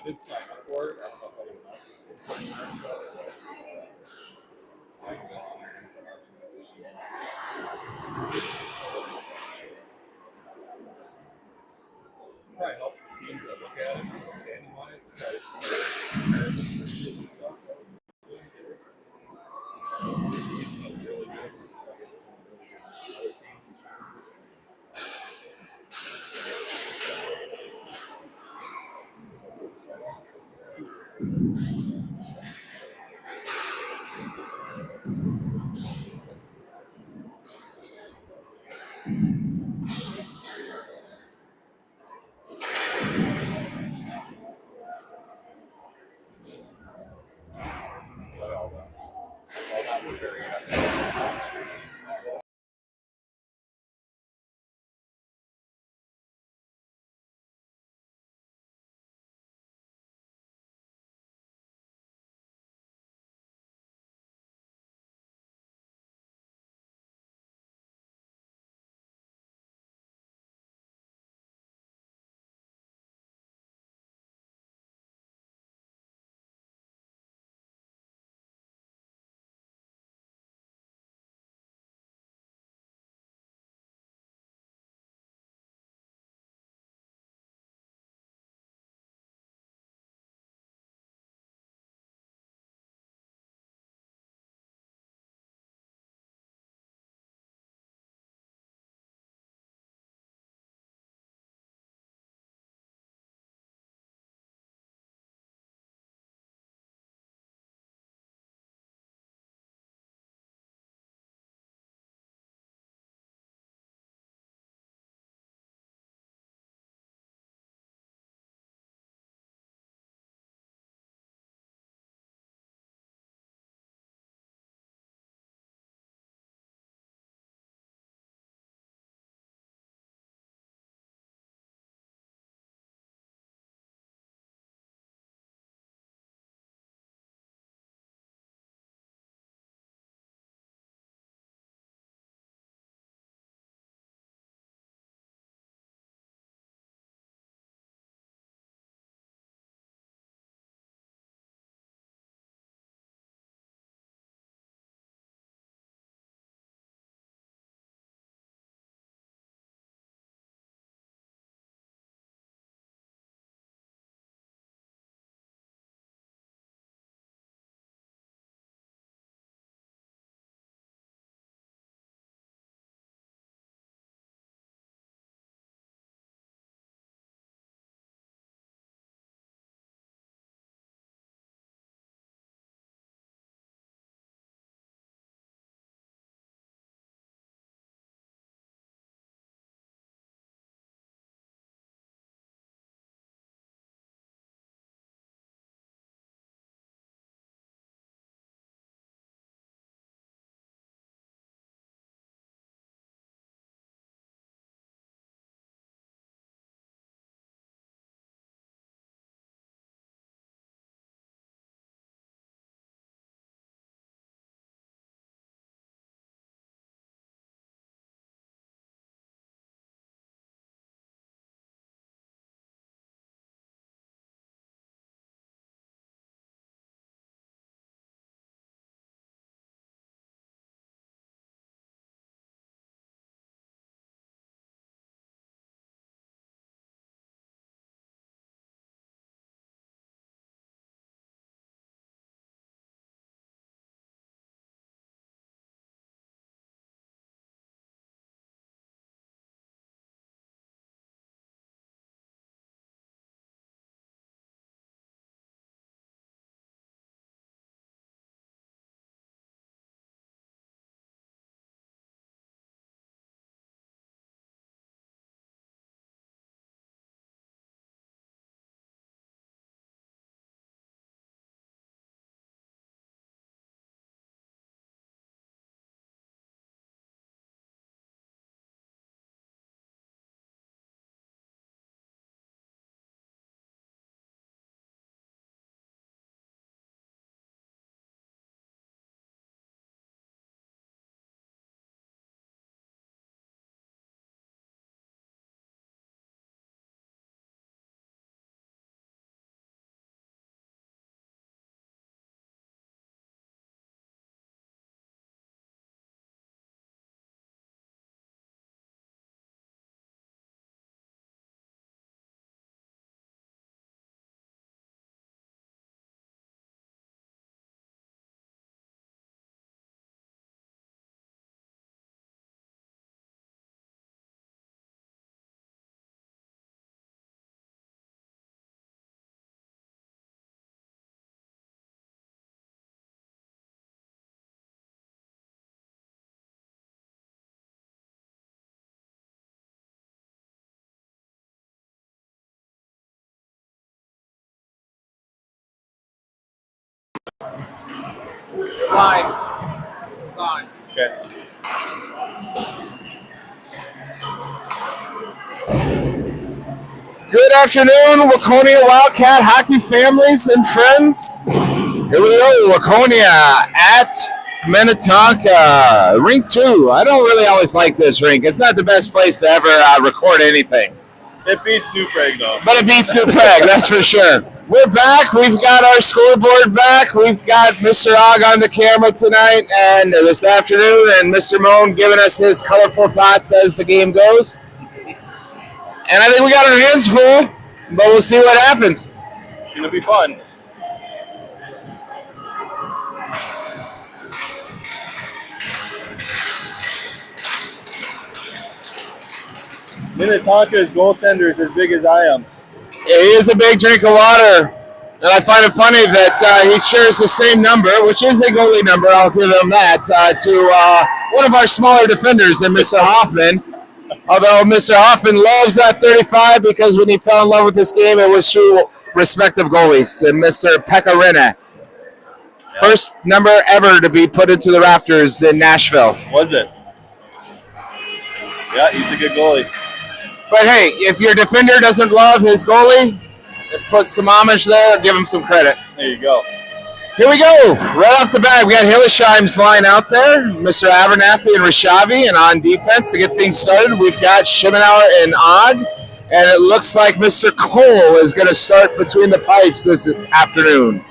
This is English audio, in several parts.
did sign up for it. I don't know if anyone else is putting our stuff. I can go on there and put our stuff. Probably helps the teams that look at it standing wise. Try to compare the scriptures and stuff. It's really good. All that we're very happy. Live. This is on. Okay. Good afternoon, Waconia Wildcat hockey families and friends. Here we go, Waconia at Minnetonka, rink 2. I don't really always like this rink. It's not the best place to ever record anything. It beats New Prague, though. But it beats New Prague, that's for sure. We're back. We've got our scoreboard back. We've got Mr. Og on the camera tonight and this afternoon, and Mr. Moan giving us his colorful thoughts as the game goes. And I think we got our hands full, but we'll see what happens. It's going to be fun. Minnetonka's goaltender is as big as I am. He is a big drink of water. And I find it funny that he shares the same number, which is a goalie number, I'll give him that, to one of our smaller defenders than Mr. Hoffman. Although Mr. Hoffman loves that 35 because when he fell in love with this game, it was through respective goalies. And Mr. Pekarina, first number ever to be put into the rafters in Nashville. Was it? Yeah, he's a good goalie. But hey, if your defender doesn't love his goalie, put some homage there, give him some credit. There you go. Here we go. Right off the bat, we got Hillesheim's line out there, Mr. Abernathy and Rishavi, and on defense to get things started, we've got Shimenauer and Og, and it looks like Mr. Cole is going to start between the pipes this afternoon.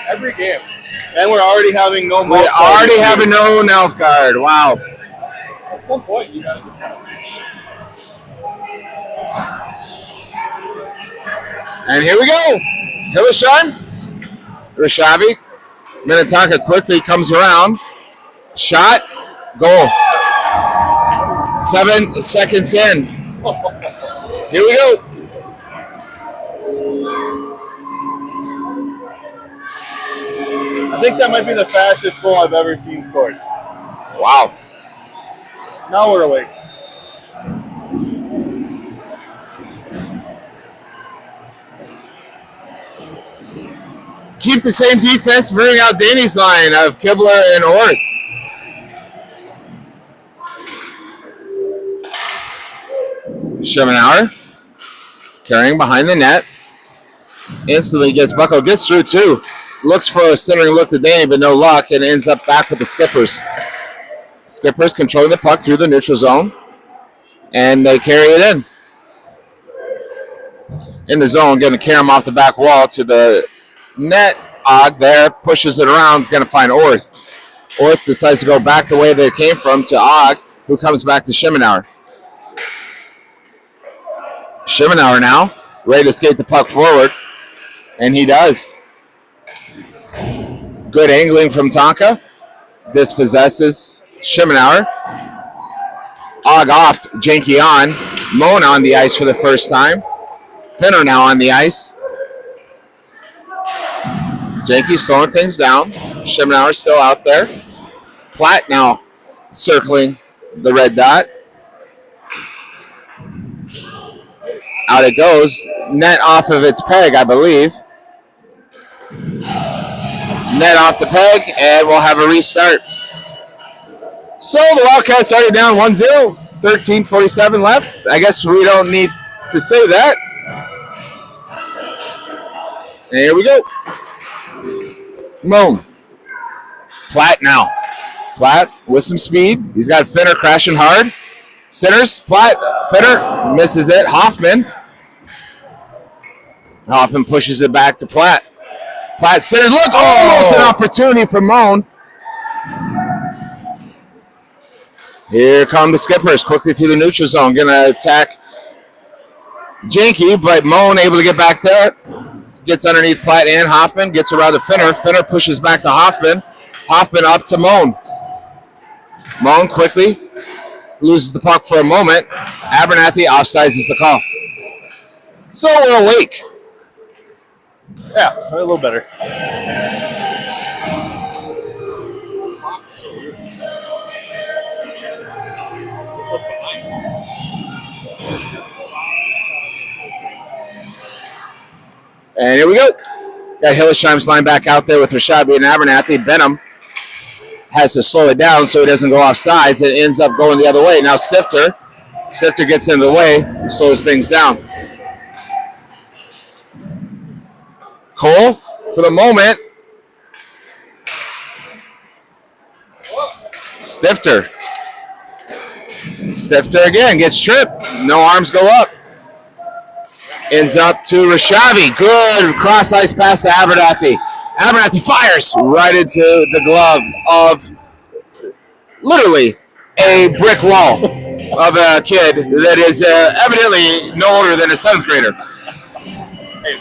Every game. And we're already having no We already have a no Nelf guard. Wow. At some point, you guys. And here we go. Hillesheim. Rishavi. Minnetonka quickly comes around. Shot. Goal. 7 seconds in. Here we go. I think that might be the fastest goal I've ever seen scored. Wow. Now we're awake. Keep the same defense, bring out Danny's line of Kibler and Orth. Schemenauer carrying behind the net. Instantly gets Bucko, gets through too. Looks for a centering look to Danny, but no luck, and ends up back with the Skippers. Skippers controlling the puck through the neutral zone, and they carry it in. In the zone, going to carry him off the back wall to the net. Og there, pushes it around, is going to find Orth. Orth decides to go back the way they came from to Og, who comes back to Shimenauer. Shimenauer now, ready to skate the puck forward, and he does. Good angling from Tonka. Dispossesses Shimenauer. Og off, Janky on. Moan on the ice for the first time. Finner now on the ice. Janky slowing things down. Shimenauer still out there. Platt now circling the red dot. Out it goes. Net off of its peg, I believe. Net off the peg, and we'll have a restart. So the Wildcats are down 1-0. 13:47 left. I guess we don't need to say that. And here we go. Moan. Platt now. Platt with some speed. He's got Finner crashing hard. Centers. Platt. Finner misses it. Hoffman pushes it back to Platt. Platt centered. Look, almost an opportunity for Moan. Here come the Skippers quickly through the neutral zone. Going to attack Janky, but Moan able to get back there. Gets underneath Platt and Hoffman. Gets around to Finner. Finner pushes back to Hoffman. Hoffman up to Moan. Moan quickly loses the puck for a moment. Abernathy offsides is the call. So we're awake. Yeah, a little better. And here we go. Got Hillesheim's line back out there with Rashabi and Abernathy. Benham has to slow it down so he doesn't go off sides. It ends up going the other way. Now Stifter gets into the way and slows things down. Cole, for the moment. Stifter again gets tripped. No arms go up. Ends up to Rashabi. Good cross ice pass to Abernathy. Abernathy fires right into the glove of literally a brick wall of a kid that is evidently no older than a 7th grader. Hey,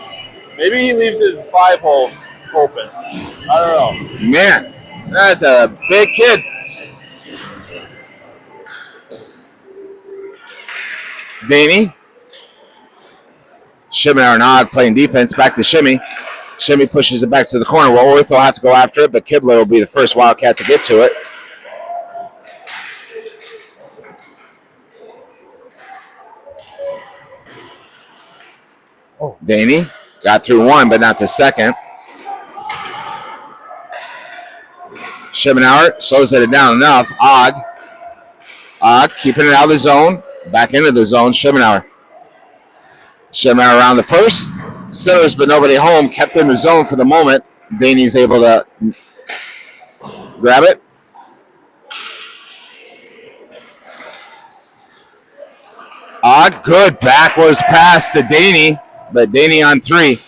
maybe he leaves his 5-hole open. I don't know. Man, that's a big kid. Daney. Shimmer and Hogg playing defense. Back to Shimmy. Shimmy pushes it back to the corner. Well, Orth will have to go after it, but Kibler will be the first Wildcat to get to it. Daney got through one, but not the second. Schimmenauer slows it down enough. Ogg keeping it out of the zone. Back into the zone. Schimmenauer around the first. Sinners, but nobody home. Kept in the zone for the moment. Daney's able to grab it. Ogg, good backwards pass to Daney, but Daney on 3.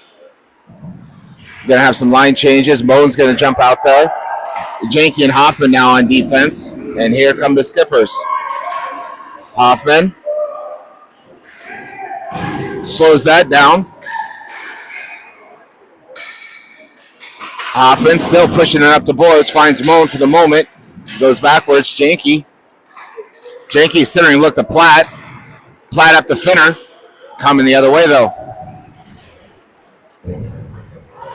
Gonna have some line changes. Moan's gonna jump out there. Janke and Hoffman now on defense, and here come the Skippers. Hoffman slows that down. Hoffman still pushing it up the boards, finds Moan for the moment, goes backwards. Janke centering, look to Platt. Platt up to Finner, coming the other way though.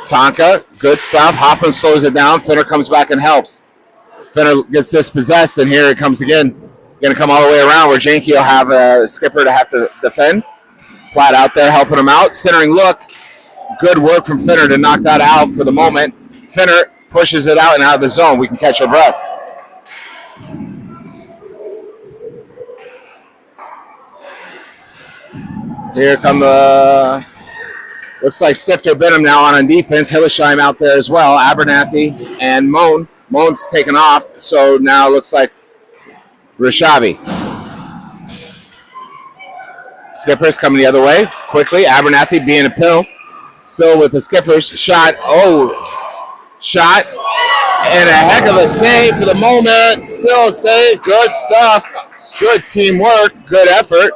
Tonka, good stuff. Hoffman slows it down. Finner comes back and helps. Finner gets dispossessed, and here it comes again. Going to come all the way around where Janke will have a Skipper to have to defend. Platt out there helping him out. Centering look. Good work from Finner to knock that out for the moment. Finner pushes it out and out of the zone. We can catch our breath. Here come the... Looks like Stifter Benham now on defense. Hillesheim out there as well. Abernathy and Moan. Moan's taken off, so now it looks like Rashabi. Skippers coming the other way quickly. Abernathy being a pill. Still with the Skippers. Shot. Shot. And a heck of a save for the moment. Still a save. Good stuff. Good teamwork. Good effort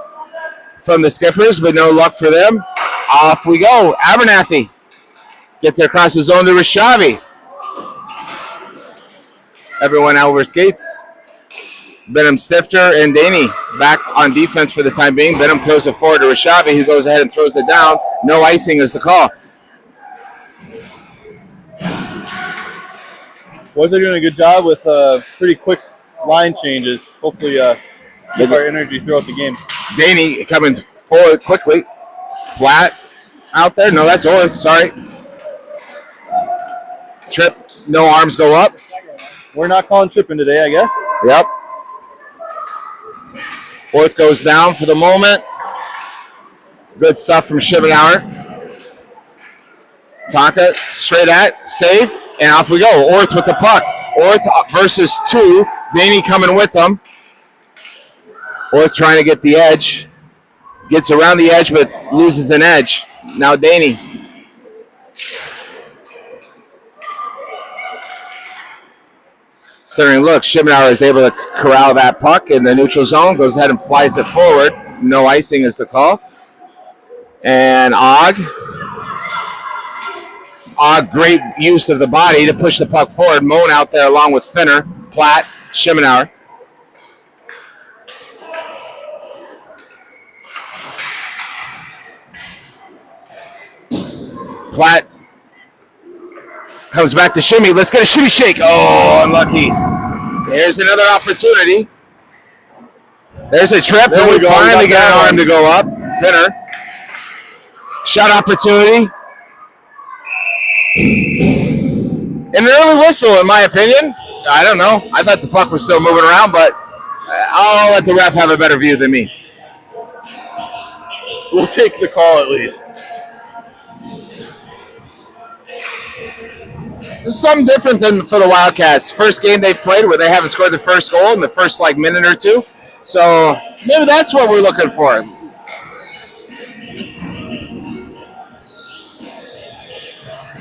from the Skippers, but no luck for them. Off we go. Abernathy gets it across the zone to Rashabi. Everyone over skates. Benham, Stifter, and Daney back on defense for the time being. Benham throws it forward to Rashabi, who goes ahead and throws it down. No icing is the call. Boys are doing a good job with pretty quick line changes. Hopefully keep our energy throughout the game. Daney coming forward quickly. Platt out there. No, that's Orth. Sorry. Trip. No arms go up. We're not calling tripping today, I guess. Yep. Orth goes down for the moment. Good stuff from Schimmenauer. Tonka straight at. Save. And off we go. Orth with the puck. Orth versus 2. Daney coming with them. Orth trying to get the edge. Gets around the edge, but loses an edge. Now Daney. Centering look. Schimmenauer is able to corral that puck in the neutral zone. Goes ahead and flies it forward. No icing is the call. And Ogg, great use of the body to push the puck forward. Moan out there along with Finner, Platt, Schimmenauer. Platt comes back to Shimmy. Let's get a shimmy shake. Oh, unlucky. There's another opportunity. There's a trip, and we finally got an arm to go up. Finner. Shot opportunity. An early whistle, in my opinion. I don't know. I thought the puck was still moving around, but I'll let the ref have a better view than me. We'll take the call at least. There's something different than for the Wildcats. First game they've played where they haven't scored the first goal in the first minute or two. So maybe that's what we're looking for.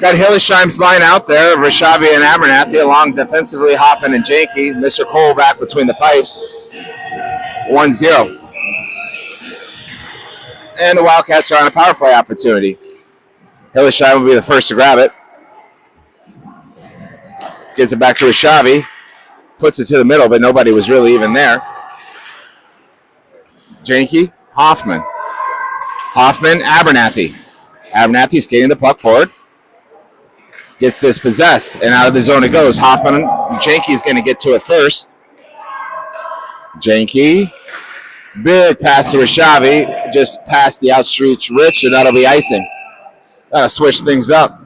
Got Hillesheim's line out there, Rashavi and Abernathy along defensively, Hoffman and Janke. Mr. Cole back between the pipes. 1-0. And the Wildcats are on a power play opportunity. Hillesheim will be the first to grab it. Gives it back to Rashavi. Puts it to the middle, but nobody was really even there. Janke, Hoffman. Hoffman, Abernathy. Abernathy skating the puck forward. Gets this possessed, and out of the zone it goes. Hoffman, Janke is going to get to it first. Janke, big pass to Rashavi, just past the outstretched Rich, and that'll be icing. Gotta switch things up.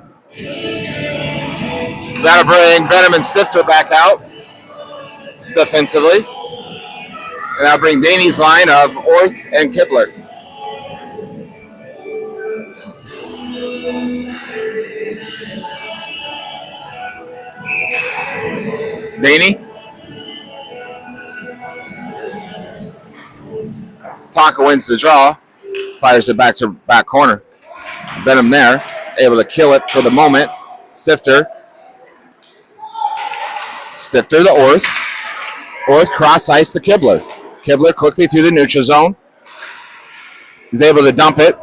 Gotta bring Benham and Stifter back out defensively. And I'll bring Danny's line of Orth and Kibler. Danny. Tonka wins the draw. Fires it back to back corner. Benham there. Able to kill it for the moment. Stifter. Stifter to Orth. Orth cross ice to Kibler. Kibler quickly through the neutral zone. He's able to dump it.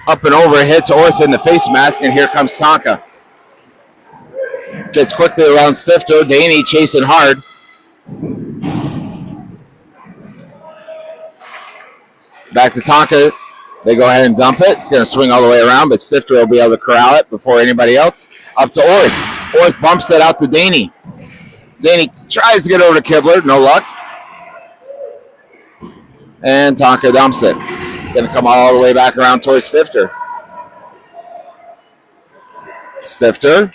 Up and over, hits Orth in the face mask, and here comes Tonka. Gets quickly around Stifter. Danny chasing hard. Back to Tonka. They go ahead and dump it. It's going to swing all the way around, but Stifter will be able to corral it before anybody else. Up to Orth. Orth bumps it out to Danny. Danny tries to get over to Kibler. No luck. And Tonka dumps it. Going to come all the way back around towards Stifter. Stifter.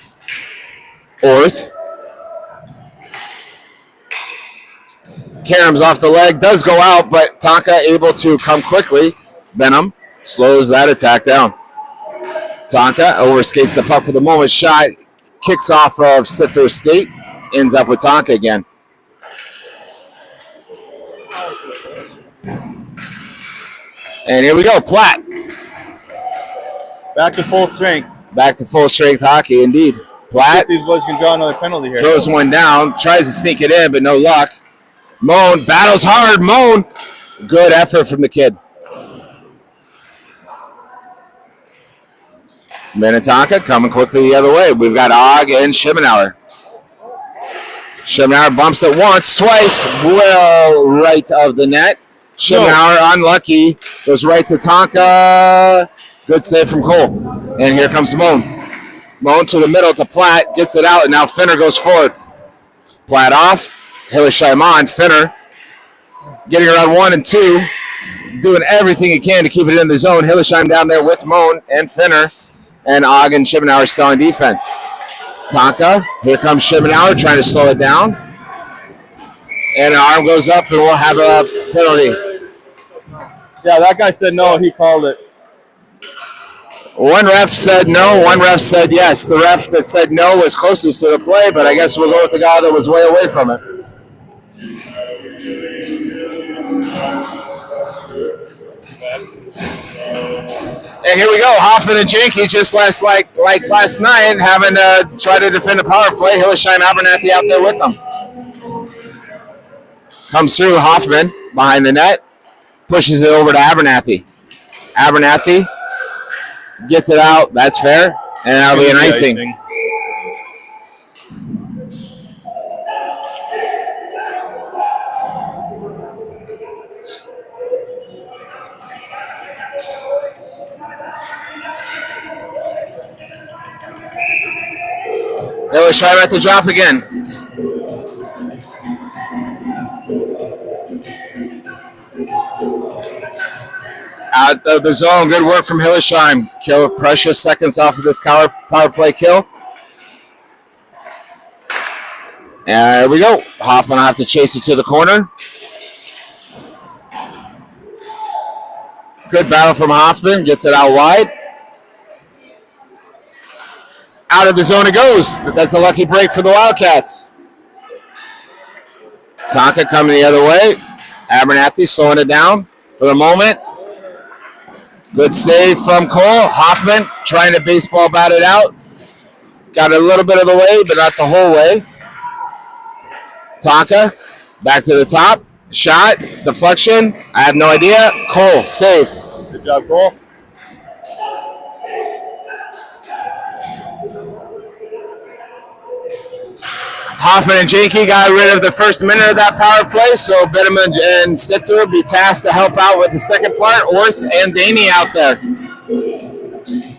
Orth. Karam's off the leg. Does go out, but Tonka able to come quickly. Benham slows that attack down. Tonka overskates the puck for the moment. Shot kicks off of Stifter's skate. Ends up with Tonka again. And here we go. Platt. Back to full strength. Back to full strength hockey, indeed. Platt. These boys can draw another penalty here. Throws one down. Tries to sneak it in, but no luck. Moan battles hard. Moan. Good effort from the kid. Minnetonka coming quickly the other way. We've got Og and Schemenauer. Schemenauer bumps it once, twice, well right of the net. Schemenauer unlucky, goes right to Tonka. Good save from Cole. And here comes Moan. Moan to the middle to Platt, gets it out, and now Finner goes forward. Platt off, Hillesheim on, Finner getting around 1 and 2, doing everything he can to keep it in the zone. Hillesheim down there with Moan and Finner. And Og and Schemenauer selling defense. Tonka, here comes Schemenauer trying to slow it down. And an arm goes up and we'll have a penalty. Yeah, that guy said no, he called it. One ref said no, one ref said yes. The ref that said no was closest to the play, but I guess we'll go with the guy that was way away from it. And here we go. Hoffman and Janke just last night having to try to defend the power play. Hillesheim Abernathy out there with them. Comes through Hoffman behind the net. Pushes it over to Abernathy. Abernathy gets it out. That's fair. And that'll be an icing. Hillesheim at the drop again. Out of the zone. Good work from Hillesheim. Kill precious seconds off of this power play kill. And there we go. Hoffman will have to chase it to the corner. Good battle from Hoffman. Gets it out wide. Out of the zone it goes. That's a lucky break for the Wildcats. Tonka coming the other way. Abernathy slowing it down for the moment. Good save from Cole. Hoffman trying to baseball bat it out. Got a little bit of the way, but not the whole way. Tonka back to the top. Shot. Deflection. I have no idea. Cole, save. Good job, Cole. Hoffman and Janke got rid of the first minute of that power play, so Benham and Sifter will be tasked to help out with the second part. Orth and Daney out there.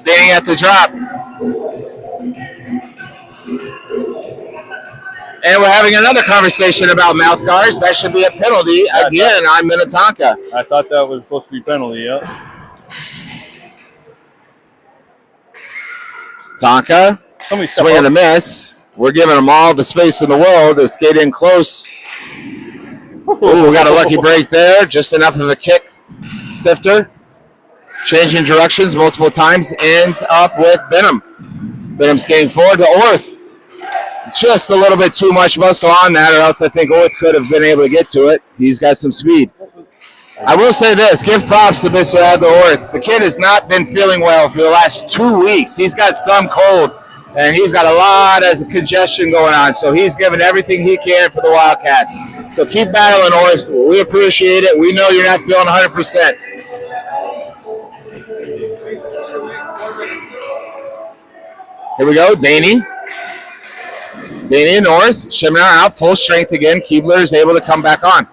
Daney at the drop. And we're having another conversation about mouth guards. That should be a penalty again on Minnetonka. I thought that was supposed to be penalty, yeah. Tonka, swing and a miss. We're giving them all the space in the world to skate in close. Ooh, we got a lucky break there. Just enough of a kick. Stifter, changing directions multiple times, ends up with Benham. Benham skating forward to Orth. Just a little bit too much muscle on that, or else I think Orth could have been able to get to it. He's got some speed. I will say this, give props to Mr. Adler Orth. The kid has not been feeling well for the last 2 weeks. He's got some cold, and he's got a lot of congestion going on, so he's giving everything he can for the Wildcats. So keep battling, Orth. We appreciate it. We know you're not feeling 100%. Here we go, Daney. Daney and North. Shimmer out, full strength again. Keebler is able to come back on.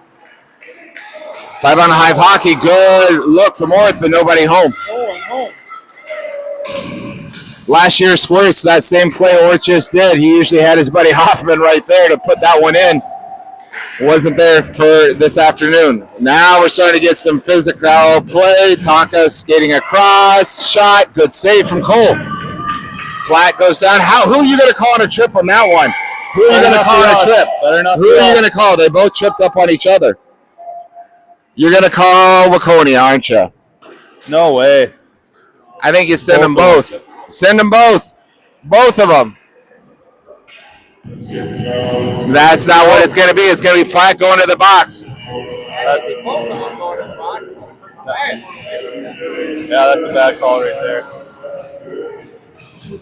5 on the Hive hockey. Good look from Orth, but nobody home. Last year, Squirts, that same play Orth just did. He usually had his buddy Hoffman right there to put that one in. Wasn't there for this afternoon. Now we're starting to get some physical play. Tonka skating across. Shot. Good save from Cole. Flat goes down. Who are you going to call on a trip on that one? Who are you going to call on a trip? Who are you going to call? They both tripped up on each other. You're going to call Waconia, aren't you? No way. I think you send them both. Send them both. Both of them. That's not what it's going to be. It's going to be Platt going to the box. That's it. Both of them going to the box. Yeah, that's a bad call right there.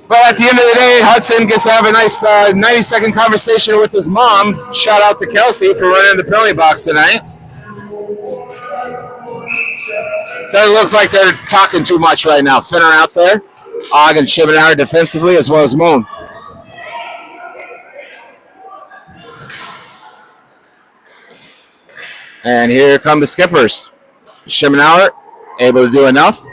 But at the end of the day, Hudson gets to have a nice 90-second conversation with his mom. Shout out to Kelsey for running the penalty box tonight. Doesn't look like they're talking too much right now. Finner out there. Og and Chimenauer defensively as well as Moon. And here come the skippers. Chimenauer able to do enough.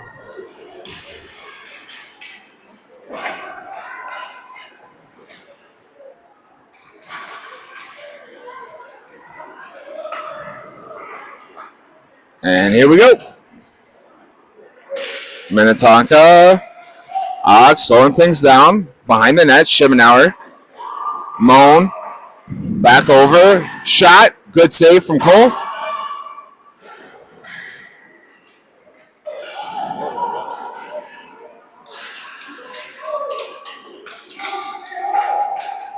And here we go. Minnetonka. Og slowing things down. Behind the net, Chimenauer. Moan. Back over. Shot. Good save from Cole.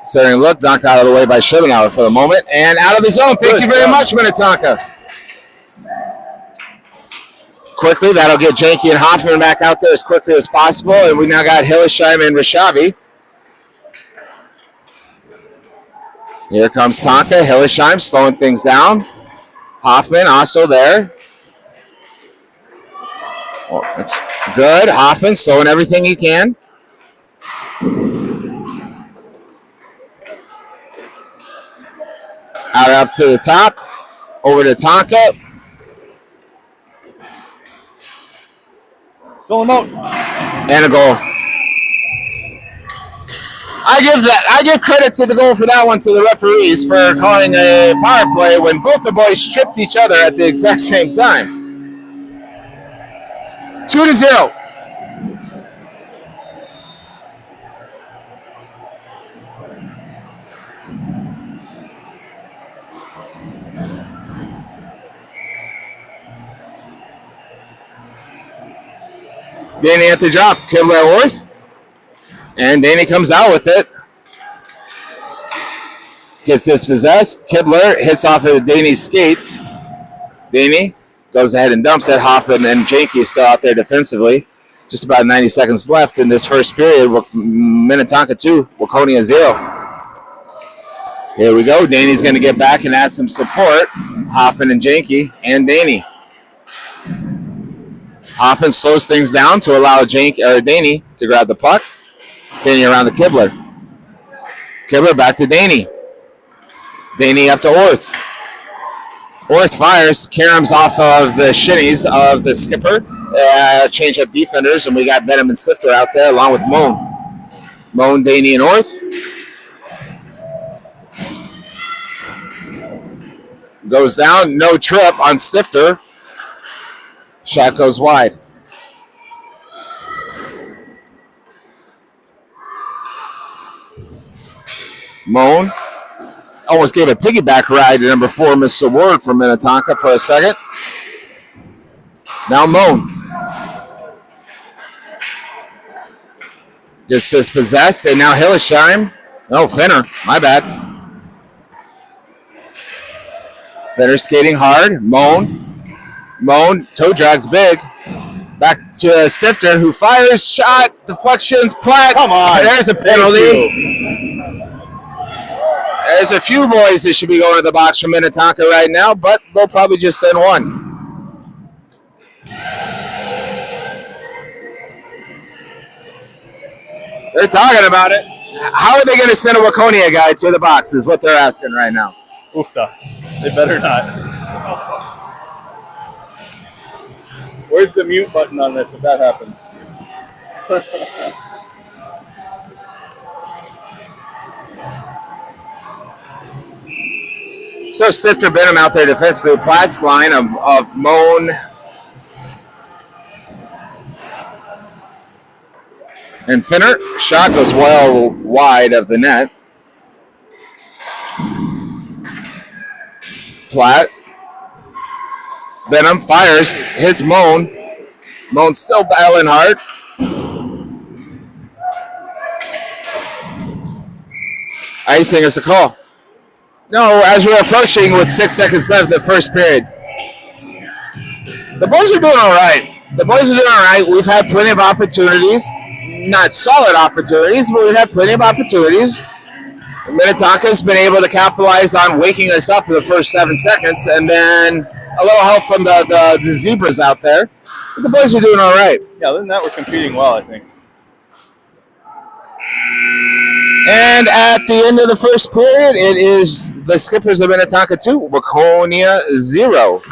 Setting a look. Knocked out of the way by Chimenauer for the moment. And out of the zone. Thank you very much, Minnetonka. Quickly, that'll get Janke and Hoffman back out there as quickly as possible. And we now got Hillesheim and Rishavi. Here comes Tonka. Hillesheim slowing things down. Hoffman also there. Well, that's good. Hoffman slowing everything he can. Out up to the top. Over to Tonka. Fill him out. And a goal. I give credit to the goal for that one to the referees for calling a power play when both the boys tripped each other at the exact same time. 2-0. Danny at the drop. Kibler Orth. And Danny comes out with it. Gets dispossessed. Kibler hits off of Danny's skates. Danny goes ahead and dumps it. Hoffman and Janke still out there defensively. Just about 90 seconds left in this first period. Minnetonka 2, Waconia 0. Here we go. Danny's going to get back and add some support. Hoffman and Janke and Danny. Hoffman slows things down to allow Danny to grab the puck. Danny around the Kibler. Kibler back to Danny. Danny up to Orth. Orth fires. Karam's off of the shinnies of the skipper. Change up defenders, and we got Benham and Stifter out there along with Moan. Moan, Danny, and Orth. Goes down. No trip on Stifter. Shot goes wide. Moan almost gave a piggyback ride to number 4, Mr. Ward from Minnetonka for a second. Now Moan gets dispossessed, and now Hillesheim. Oh, Finner. My bad. Finner skating hard. Moan. Toe drags big. Back to Stifter, who fires. Shot. Deflections. Platt. Come on. There's a penalty. There's a few boys that should be going to the box from Minnetonka right now, but they'll probably just send one. They're talking about it. How are they going to send a Waconia guy to the box is what they're asking right now. Oofta. They better not. Where's the mute button on this if that happens? So Stifter Benham out there defensively. Platt's line of Moan and Finner. Shot goes well wide of the net. Platt. Benham fires. Hits Moan. Moan still battling hard. Icing is a call. No, as we're approaching with 6 seconds left in the first period. The boys are doing all right. We've had plenty of opportunities. Not solid opportunities, but we've had plenty of opportunities. Minnetonka's been able to capitalize on waking us up in the first 7 seconds, and then a little help from the Zebras out there. But the boys are doing all right. Yeah, other than that, we're competing well, I think. And at the end of the first period, it is the Skippers of Minnetonka 2, Waconia 0.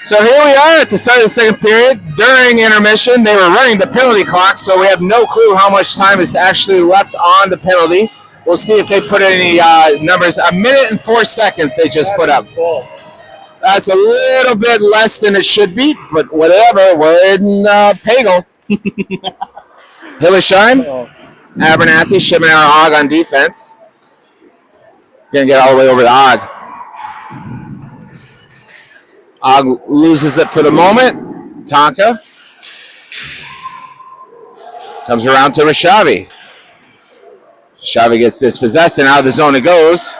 So here we are at the start of the second period. During intermission, they were running the penalty clock, so we have no clue how much time is actually left on the penalty. We'll see if they put any numbers. 1 minute and 4 seconds they just put up. That's a little bit less than it should be, but whatever. We're in Pagel. Hillesheim, Abernathy, Shimenauer, Og on defense. Gonna get all the way over to Og. Og loses it for the moment. Tonka comes around to Rashavi. Rashavi gets dispossessed and out of the zone it goes.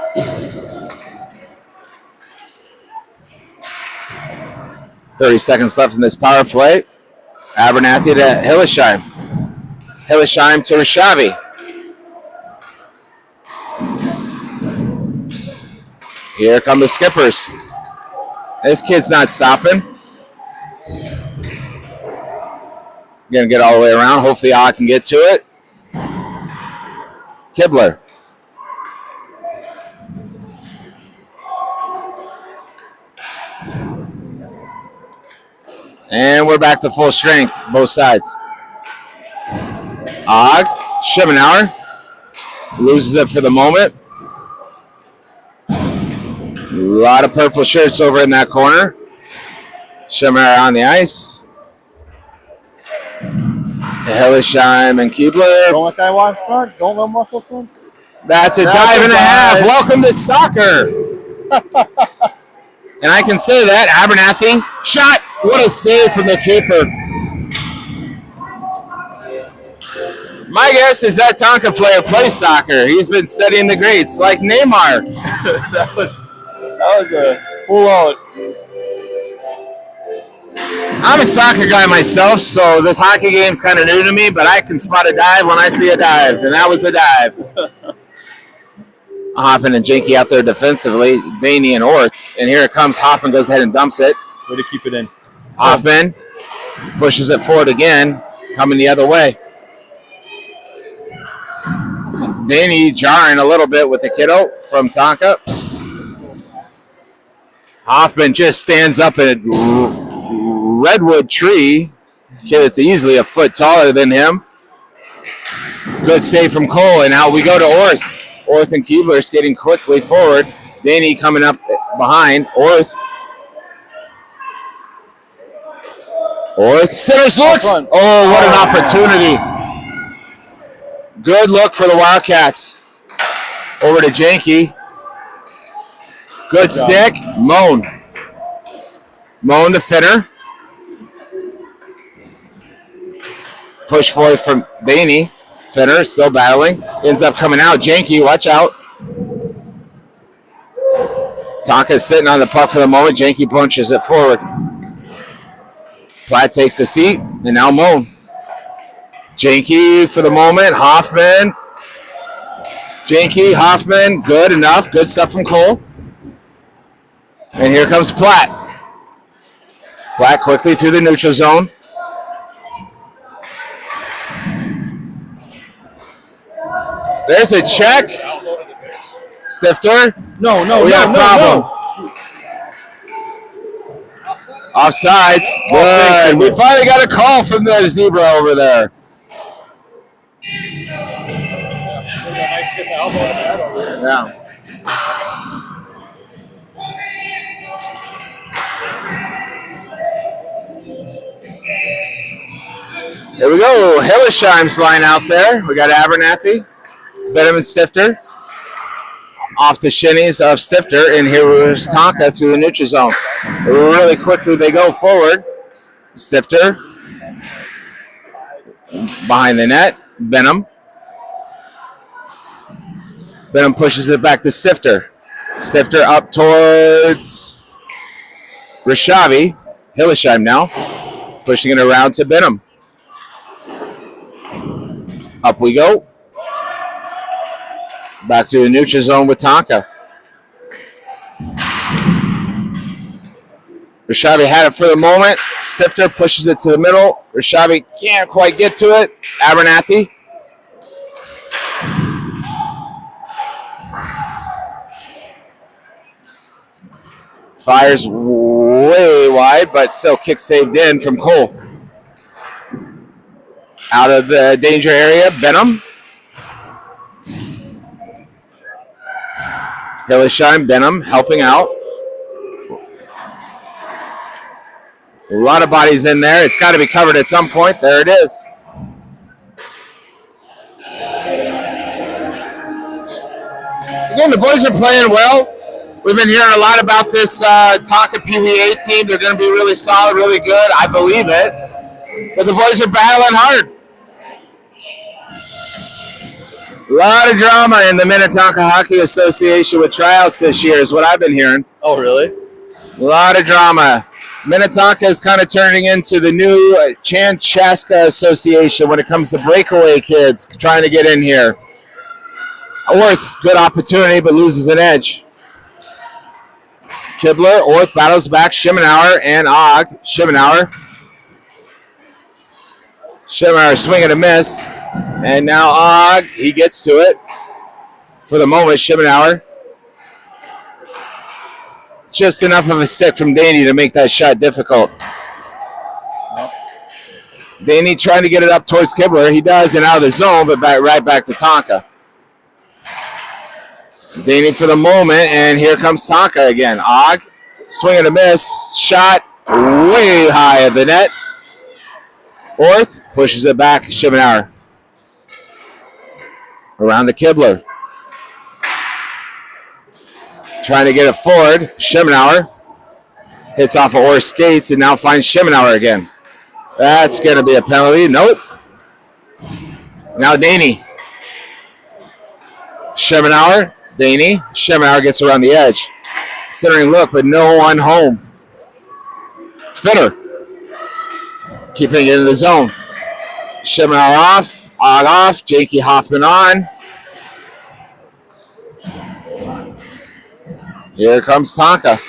.30 seconds left in this power play. Abernathy to Hillesheim. Hillesheim to Rashavi. Here come the skippers. This kid's not stopping. Gonna get all the way around. Hopefully I can get to it. Kibler. And we're back to full strength, both sides. Og, Shimenauer loses it for the moment. A lot of purple shirts over in that corner. Shimenauer on the ice. Hillesheim and Keebler. Don't let that walk front. Don't let him muscle front. That's a dive and a half. Welcome to soccer. And I can say that. Abernathy shot. What a save from the keeper. My guess is that Tonka player plays soccer. He's been studying the greats like Neymar. that was a full out. I'm a soccer guy myself, so this hockey game's kind of new to me, but I can spot a dive when I see a dive, and that was a dive. Hoffman and Jenke out there defensively, Daney and Orth, and here it comes. Hoffman goes ahead and dumps it. Way to keep it in. Hoffman pushes it forward again, coming the other way. Daney jarring a little bit with the kiddo from Tonka. Hoffman just stands up in a redwood tree. Kid that's easily a foot taller than him. Good save from Cole, and now we go to Orth. Orth and Keebler skating quickly forward. Daney coming up behind. Orth, centers looks. Oh, what an opportunity. Good look for the Wildcats. Over to Jenke. Good stick. Moan to Finner. Push forward from Daney. Finner still battling. Ends up coming out. Jenke, watch out. Tonka's sitting on the puck for the moment. Jenke punches it forward. Platt takes the seat, and now Moan. Jenke for the moment. Hoffman. Jenke, Hoffman. Good enough. Good stuff from Cole. And here comes Platt. Platt quickly through the neutral zone. There's a check. Stifter. No. We got a problem. Offsides. Good. We finally got a call from the zebra over there. Yeah. Here we go. Hillesheim's line out there. We got Abernathy, Benham and Stifter. Off the shinnies of Stifter, and here was Tonka through the neutral zone. Really quickly they go forward. Stifter behind the net. Benham pushes it back to Stifter. Stifter up towards Rashavi. Hillesheim now. Pushing it around to Benham. Up we go. Back through the neutral zone with Tonka. Rashavi had it for the moment. Stifter pushes it to the middle. Rashavi can't quite get to it. Abernathy. Fires way wide, but still kick saved in from Cole. Out of the danger area, Benham. Hilleshine, Benham helping out. A lot of bodies in there. It's got to be covered at some point. There it is. Again, the boys are playing well. We've been hearing a lot about this Tonka PVA team. They're going to be really solid, really good. I believe it. But the boys are battling hard. A lot of drama in the Minnetonka Hockey Association with tryouts this year is what I've been hearing. Oh, really? A lot of drama. Minnetonka is kind of turning into the new Chaska Association when it comes to breakaway kids trying to get in here. Orth, good opportunity, but loses an edge. Kibler, Orth battles back, Schimenauer and Og. Schimenauer swing and a miss. And now Og, he gets to it. For the moment, Schimenauer. Just enough of a stick from Daney to make that shot difficult. Daney trying to get it up towards Kibler. He does, and out of the zone, but right back to Tonka. Daney for the moment, and here comes Tonka again. Og, swing and a miss. Shot way high at the net. Orth pushes it back. Schimenauer. Around the Kibler. Trying to get it forward. Schimenauer hits off of Orth's skates and now finds Schimenauer again. That's going to be a penalty. Nope. Now Daney. Schimenauer. Daney. Schimenauer gets around the edge. Centering look, but no one home. Finner. Keeping it in the zone. Schimenauer off. Og off. Jakey Hoffman on. Here comes Tonka.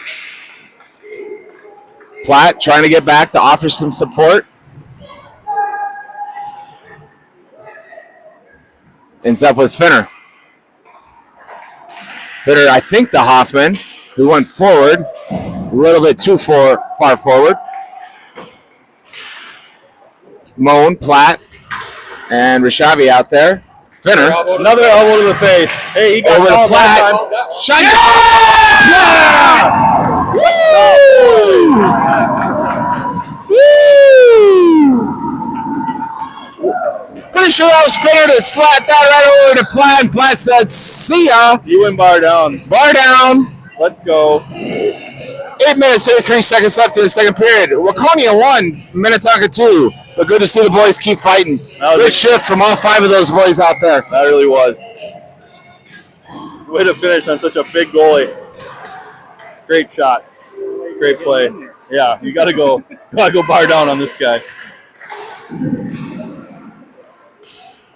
Platt trying to get back to offer some support. Ends up with Finner. Finner, I think, to Hoffman, who went forward. A little bit too far forward. Moan, Platt, and Rishavi out there. Finner. Another elbow to the face. Hey, he got over to Platt. Shot. Yeah! Woo! Woo! Pretty sure that was Finner to slap that right over to Platt, and Platt said, see ya. You win bar down. Bar down. Let's go. 8 minutes, 33 seconds left in the second period. Waconia 1, Minnetonka 2. But good to see the boys keep fighting. Good shift from all 5 of those boys out there. That really was. Way to finish on such a big goalie. Great shot. Great play. Yeah, you gotta go bar down on this guy.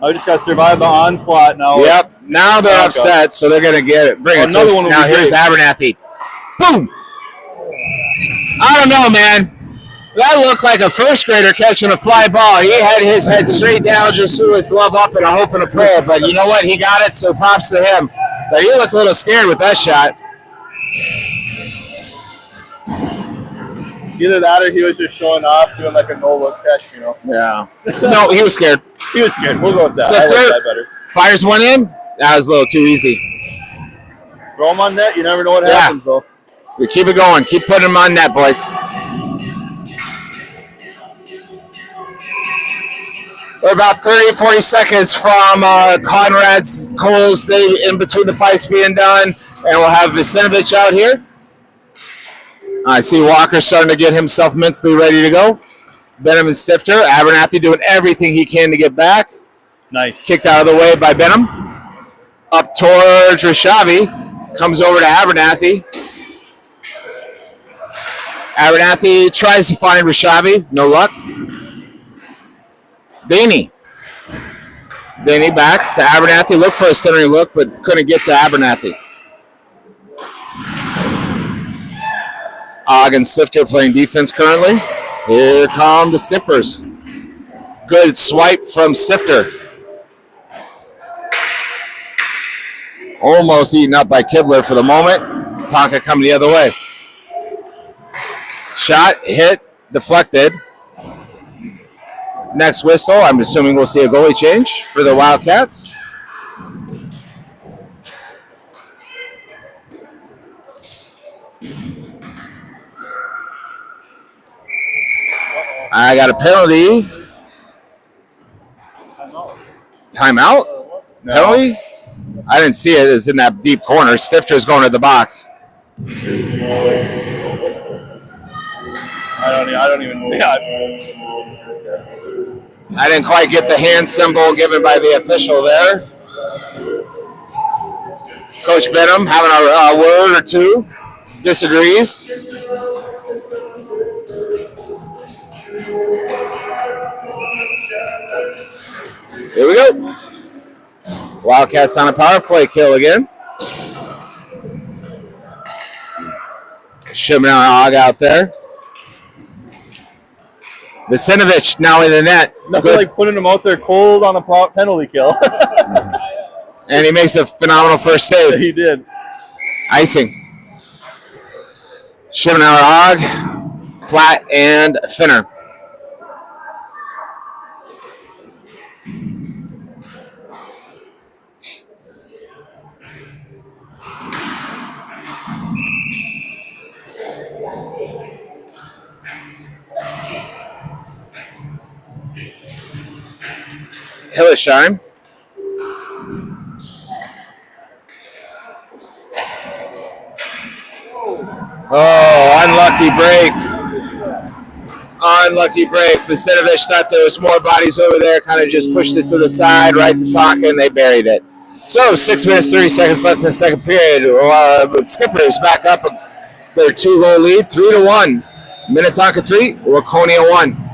I just got to survive the onslaught now. Yep. Now they're upset, so they're gonna get it. Bring it to us. Now here's Abernathy. Boom. I don't know, man. That looked like a first grader catching a fly ball. He had his head straight down, just threw his glove up in a hope and a prayer. But you know what? He got it, so props to him. But he looked a little scared with that shot. Either that or he was just showing off, doing like a no-look catch, you know. Yeah. No, he was scared. He was scared. We'll go with that. I like that better. Fires one in. That was a little too easy. Throw him on net. You never know what happens, though. We keep it going. Keep putting them on net, boys. We're about 30, 40 seconds from Conrad's Cole's in between the pipes being done, and we'll have Visinovich out here. I see Walker starting to get himself mentally ready to go. Benham and Stifter. Abernathy doing everything he can to get back. Nice. Kicked out of the way by Benham. Up towards Rishavi. Comes over to Abernathy. Abernathy tries to find Rishavi. No luck. Daney back to Abernathy. Looked for a centering look, but couldn't get to Abernathy. Og and Sifter playing defense currently. Here come the Skippers. Good swipe from Sifter. Almost eaten up by Kibler for the moment. Tonka coming the other way. shot, hit, deflected. Next whistle, I'm assuming we'll see a goalie change for the Wildcats. I got a penalty. Timeout? No. Penalty? I didn't see it. It's in that deep corner. Stifter's going to the box. I don't even know. Yeah. I didn't quite get the hand symbol given by the official there. Coach Benham having a word or two. Disagrees. Here we go. Wildcats on a power play kill again. Shimon out there. Visinovich now in the net. Nothing Good. like putting him out there cold on a penalty kill. And he makes a phenomenal first save. He did. Icing. Shimon Platt, and Finner. Hillesheim. Oh, unlucky break. Unlucky break. Visinovich thought there was more bodies over there, kind of just pushed it to the side, right to Tonka, and they buried it. So, 6 minutes, 30 seconds left in the second period. Skippers back up their 2-goal lead, 3-1. Minnetonka 3, Waconia 1.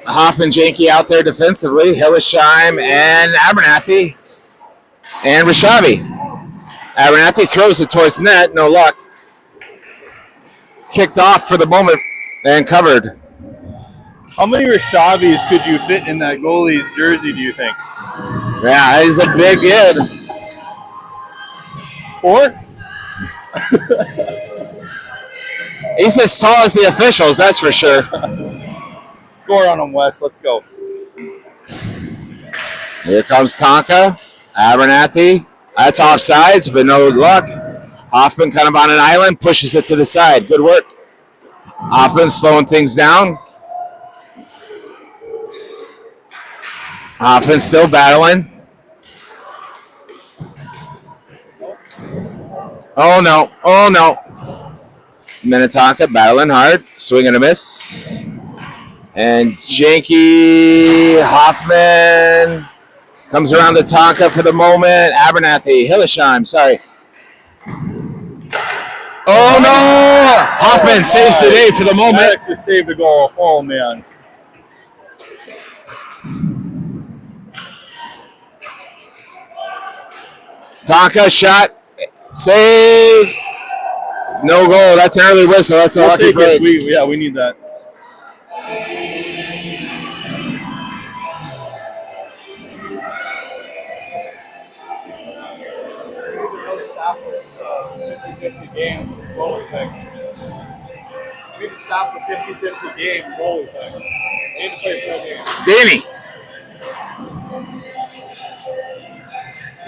Hoffman, Janke out there defensively. Hillesheim and Abernathy and Rishavi. Abernathy throws it towards net. No luck. Kicked off for the moment and covered. How many Rishavis could you fit in that goalie's jersey, do you think? Yeah, he's a big kid. 4? He's as tall as the officials, that's for sure. Score on him, Wes. Let's go. Here comes Tonka. Abernathy. That's offsides, but no luck. Hoffman kind of on an island, pushes it to the side. Good work. Hoffman slowing things down. Hoffman still battling. Oh no. Oh no. Minnetonka battling hard. Swing and a miss. And Janke, Hoffman comes around the Tonka for the moment. Abernathy, Hillesheim, sorry. Oh no! Hoffman saves the day for the moment. That actually saved the goal. Oh man. Tonka shot, save. No goal. That's an early whistle. That's a lucky break. We need that. Game, goal effect. We need to stop the 50-50 game, goal effect. We need to play full game. Danny.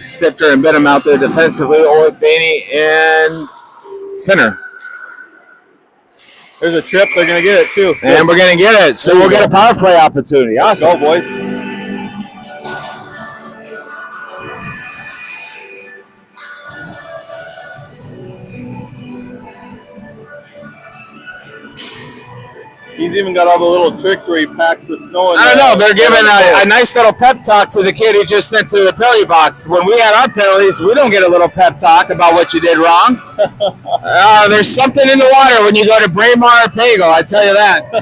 Stifter and Benham out there defensively, or Danny and Finner. There's a trip. They're going to get it, too. And we're going to get it. So we'll get a power play opportunity. Awesome. Go, boys. He's even got all the little tricks where he packs the snow in. I don't know. They're giving a nice little pep talk to the kid who just sent to the penalty box. When we had our penalties, we don't get a little pep talk about what you did wrong. There's something in the water when you go to Braemar or Pagel, I tell you that.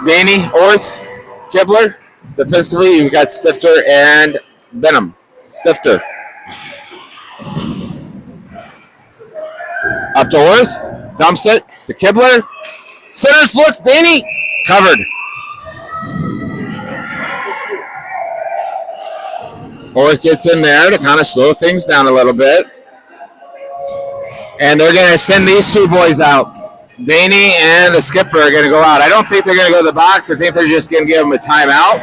Danny, Orth, Kibler. Defensively, you've got Stifter and Benham. Stifter. Up to Orth. Dumps it to Kibler. Centers looks. Danny. Covered. Orth gets in there to kind of slow things down a little bit. And they're going to send these two boys out. Daney and the skipper are going to go out. I don't think they're going to go to the box. I think they're just going to give them a timeout.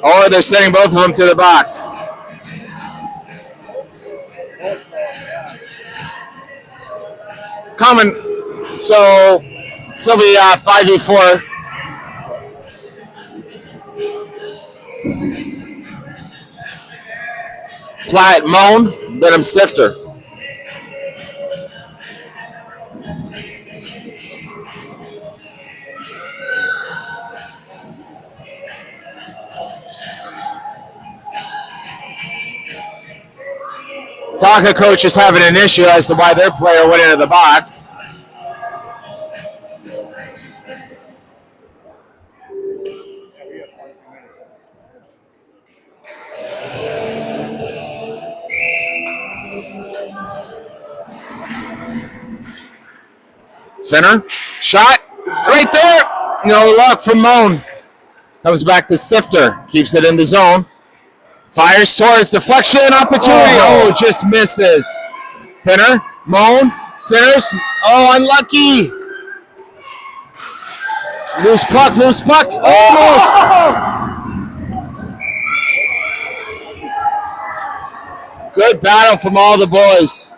Or they're sending both of them to the box. Coming. So, still be 5v4. Platt, Moan, Benham, Stifter. Tonka coach is having an issue as to why their player went into the box. Finner, shot, right there. No luck from Moan. Comes back to Stifter, keeps it in the zone. Fires towards deflection opportunity. Oh, just misses. Finner, Moan, centers. Oh, unlucky. Loose puck. Almost. Good battle from all the boys.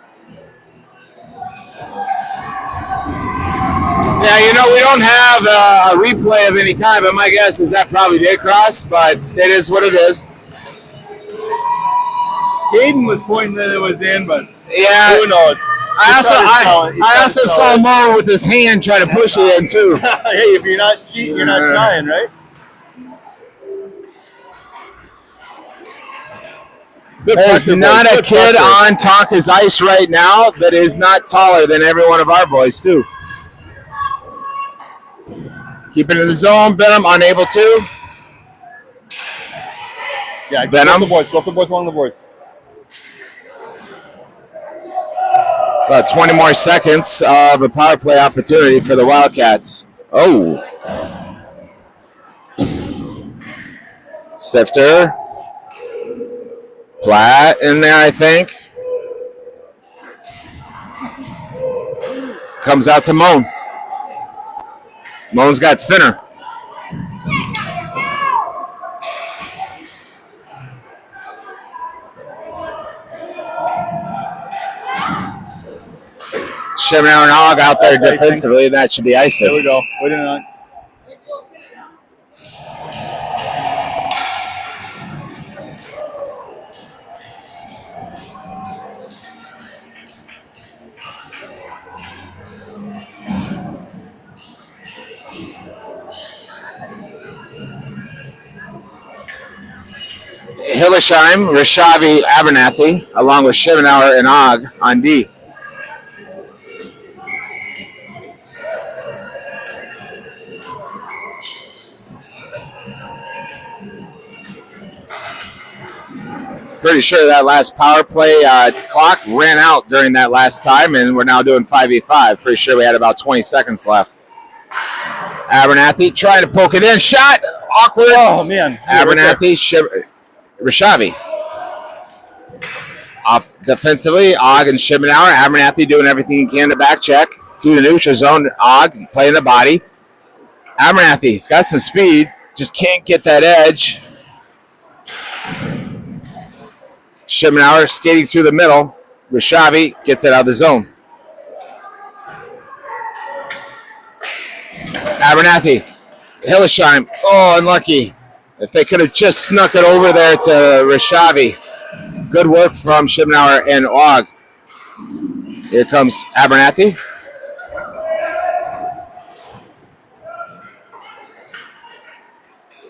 Yeah, we don't have a replay of any kind, but my guess is that probably did cross, but it is what it is. Caden was pointing that it was in, but yeah, who knows? I also saw Mo with his hand try to push it in too. Hey, if you're not cheating, you're not trying, right? There's not a kid on Tonka's ice right now that is not taller than every one of our boys too. Keep it in the zone. Benham unable to. Yeah, Benham. Go up the boards along the boards. About 20 more seconds of a power play opportunity for the Wildcats. Oh. Sifter. Platt in there, I think. Comes out to Moan. Moan's got Finner. Schemenauer and Hogg out there defensively. That should be icing. There we go. Wait a minute. Hillesheim, Rishavi, Abernathy, along with Schemenauer and Hogg on D. Pretty sure that last power play clock ran out during that last time, and we're now doing 5v5. Pretty sure we had about 20 seconds left. Abernathy trying to poke it in. Shot! Awkward. Oh, man. Abernathy, Rishavi. Off defensively, Ogg and Schemenauer. Abernathy doing everything he can to back check. Through the neutral zone, Ogg playing the body. Abernathy's got some speed, just can't get that edge. Schemenauer skating through the middle. Rishavi gets it out of the zone. Abernathy. Hillesheim. Oh, unlucky. If they could have just snuck it over there to Rishavi. Good work from Schemenauer and Ogg. Here comes Abernathy.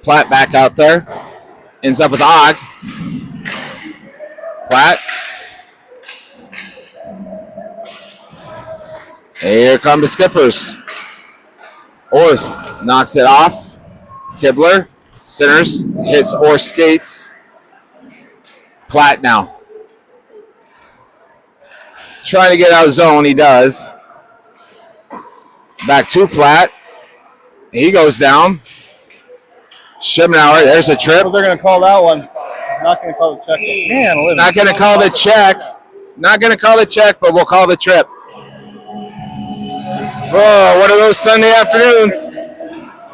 Platt back out there. Ends up with Ogg. Platt. Here come the skippers. Orth knocks it off. Kibler centers, hits Orth skates. Platt now. Trying to get out of zone, he does. Back to Platt. He goes down. Schimnauer, there's a trip. They're going to call that one. Not going to call the check. Man, not going to call the check. Not going to call the check, but we'll call the trip. Oh, one of those Sunday afternoons.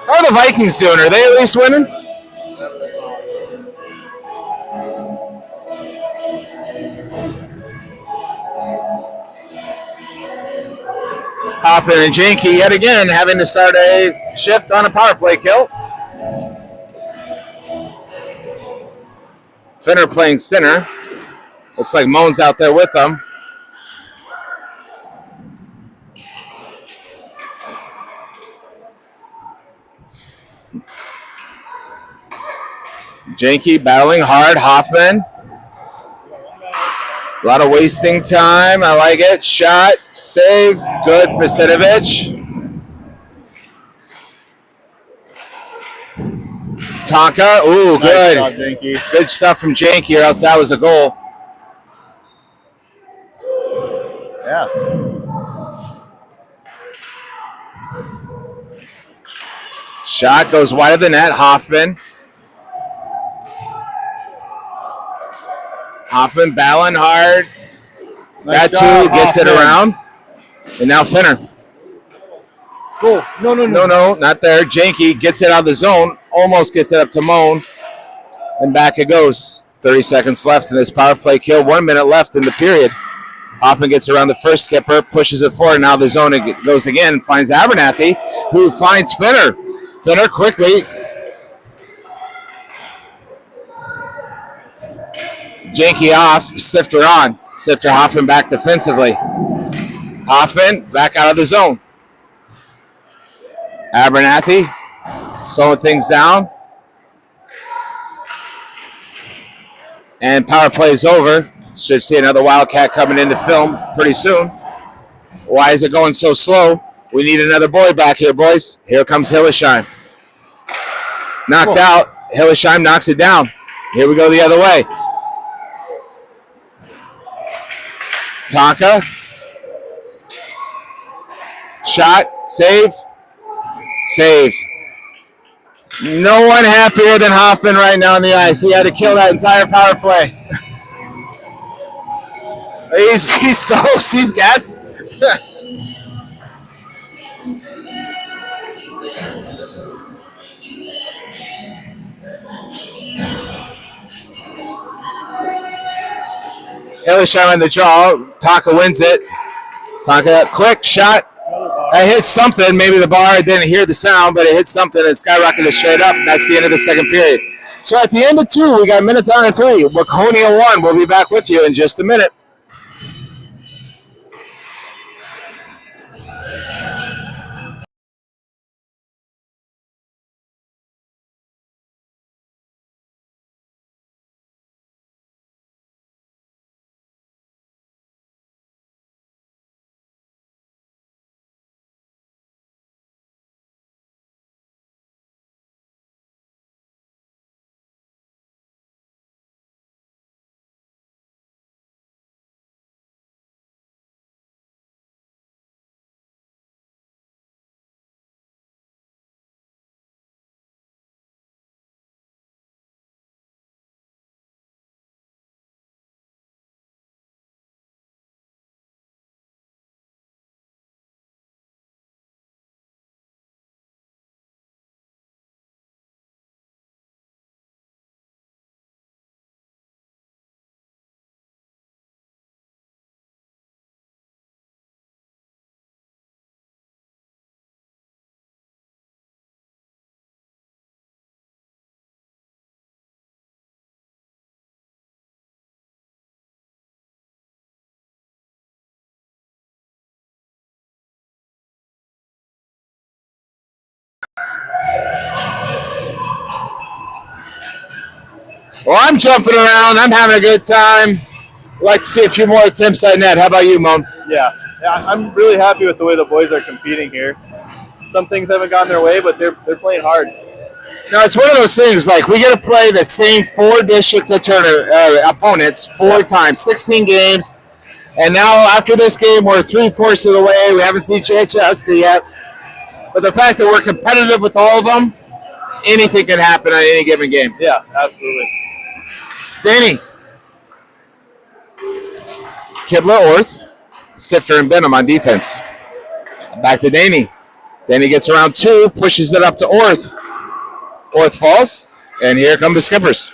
How are the Vikings doing? Are they at least winning? Hoffman and Janke yet again having to start a shift on a power play kill. Finner playing center. Looks like Moan's out there with them. Janke battling hard. Hoffman. A lot of wasting time. I like it. Shot. Save. Good for Sidovich. Tonka. Ooh, good. Nice job, good stuff from Janke, or else that was a goal. Yeah. Shot goes wide of the net. Hoffman. Hoffman battling hard. Nice that too gets Hoffman. it around. And now Finner. Cool. No, not there. Janke gets it out of the zone. Almost gets it up to Moan. And back it goes. 30 seconds left in this power play kill. 1 minute left in the period. Hoffman gets around the first skipper, pushes it forward. Now the zone goes again. Finds Abernathy, who finds Finner. Finner quickly. Janke off, Sifter on. Sifter Hoffman back defensively. Hoffman back out of the zone. Abernathy slowing things down. And power play is over. Should see another Wildcat coming into film pretty soon. Why is it going so slow? We need another boy back here, boys. Here comes Hillesheim. Knocked out. Hillesheim knocks it down. Here we go the other way. Tonka. Shot. Save. Saved. No one happier than Hoffman right now on the ice. He had to kill that entire power play. He's stoked. He's gassed. Hillesheim on the draw. Tonka wins it. Tonka, quick shot. It hit something. Maybe the bar didn't hear the sound, but it hit something and skyrocketed straight up. That's the end of the second period. So at the end of 2, we got Minnetonka 3. Waconia 1. We'll be back with you in just a minute. Well, I'm jumping around. I'm having a good time. I'd like to see a few more attempts at net. How about you, Moan? Yeah, I'm really happy with the way the boys are competing here. Some things haven't gone their way, but they're playing hard. No, it's one of those things, like we get to play the same 4 district opponents 4 times, 16 games. And now after this game, we're 3/4 of the way. We haven't seen Chaska yet. But the fact that we're competitive with all of them anything can happen on any given game. Yeah, absolutely. Danny. Kibler, Orth, Sifter, and Benham on defense. Back to Danny. Danny gets around 2, pushes it up to Orth. Orth falls, and here come the Skippers.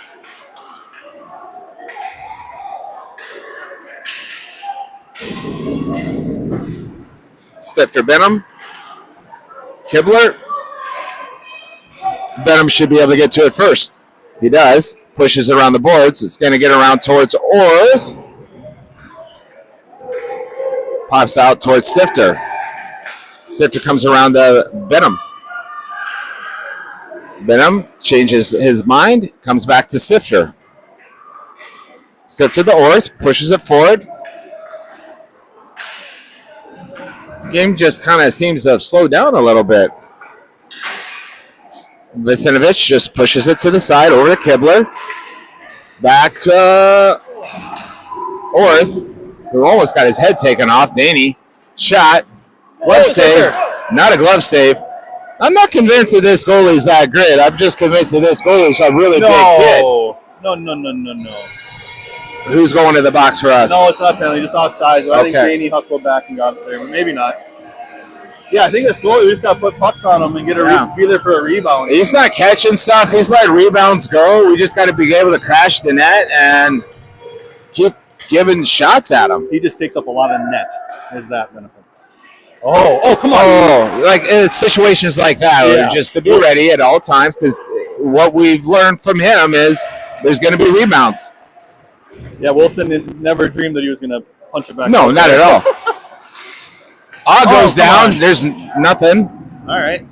Sifter, Benham. Kibler. Benham should be able to get to it first. He does. Pushes it around the boards. It's going to get around towards Orth. Pops out towards Sifter. Sifter comes around to Benham. Benham changes his mind, comes back to Sifter. Sifter to Orth, pushes it forward. Game just kind of seems to have slowed down a little bit. Visinovich just pushes it to the side over to Kibler. Back to Orth, who almost got his head taken off. Danny, shot, glove save, not a glove save. I'm not convinced that this goalie's that great. I'm just convinced that this goalie's a really big kid. No. Who's going to the box for us? No, it's not penalty, just offside. I think Danny hustled back and got it there, but maybe not. Yeah, I think this goalie, we just got to put pucks on him and get be there for a rebound. He's not catching stuff. He's letting rebounds go. We just got to be able to crash the net and keep giving shots at him. He just takes up a lot of net. Is that benefit? Oh, come on. Oh, like situations like that, where just to be ready at all times, because what we've learned from him is there's going to be rebounds. Yeah, Wilson never dreamed that he was going to punch it back. No, not at all. Goes down. On. There's nothing. All right.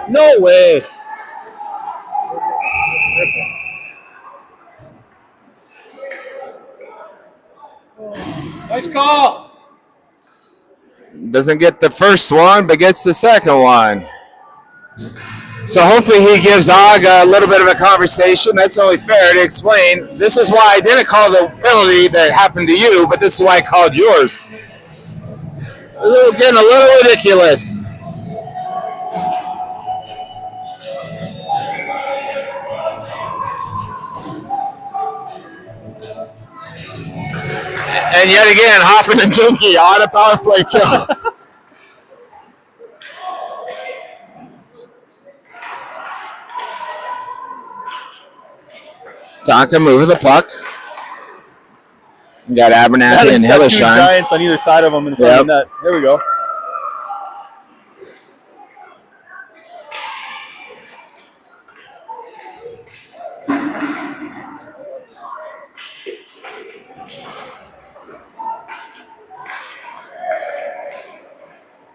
No way. Nice call. Doesn't get the first one, but gets the second one. So hopefully he gives Og a little bit of a conversation. That's only fair to explain. This is why I didn't call the penalty that happened to you, but this is why I called yours. Getting a little ridiculous. And yet again, Hoffman and Junkie on a power play kill. Tonka moving the puck. We got Abernathy and Hillersheim. Giants on either side of them in front of the net. There we go.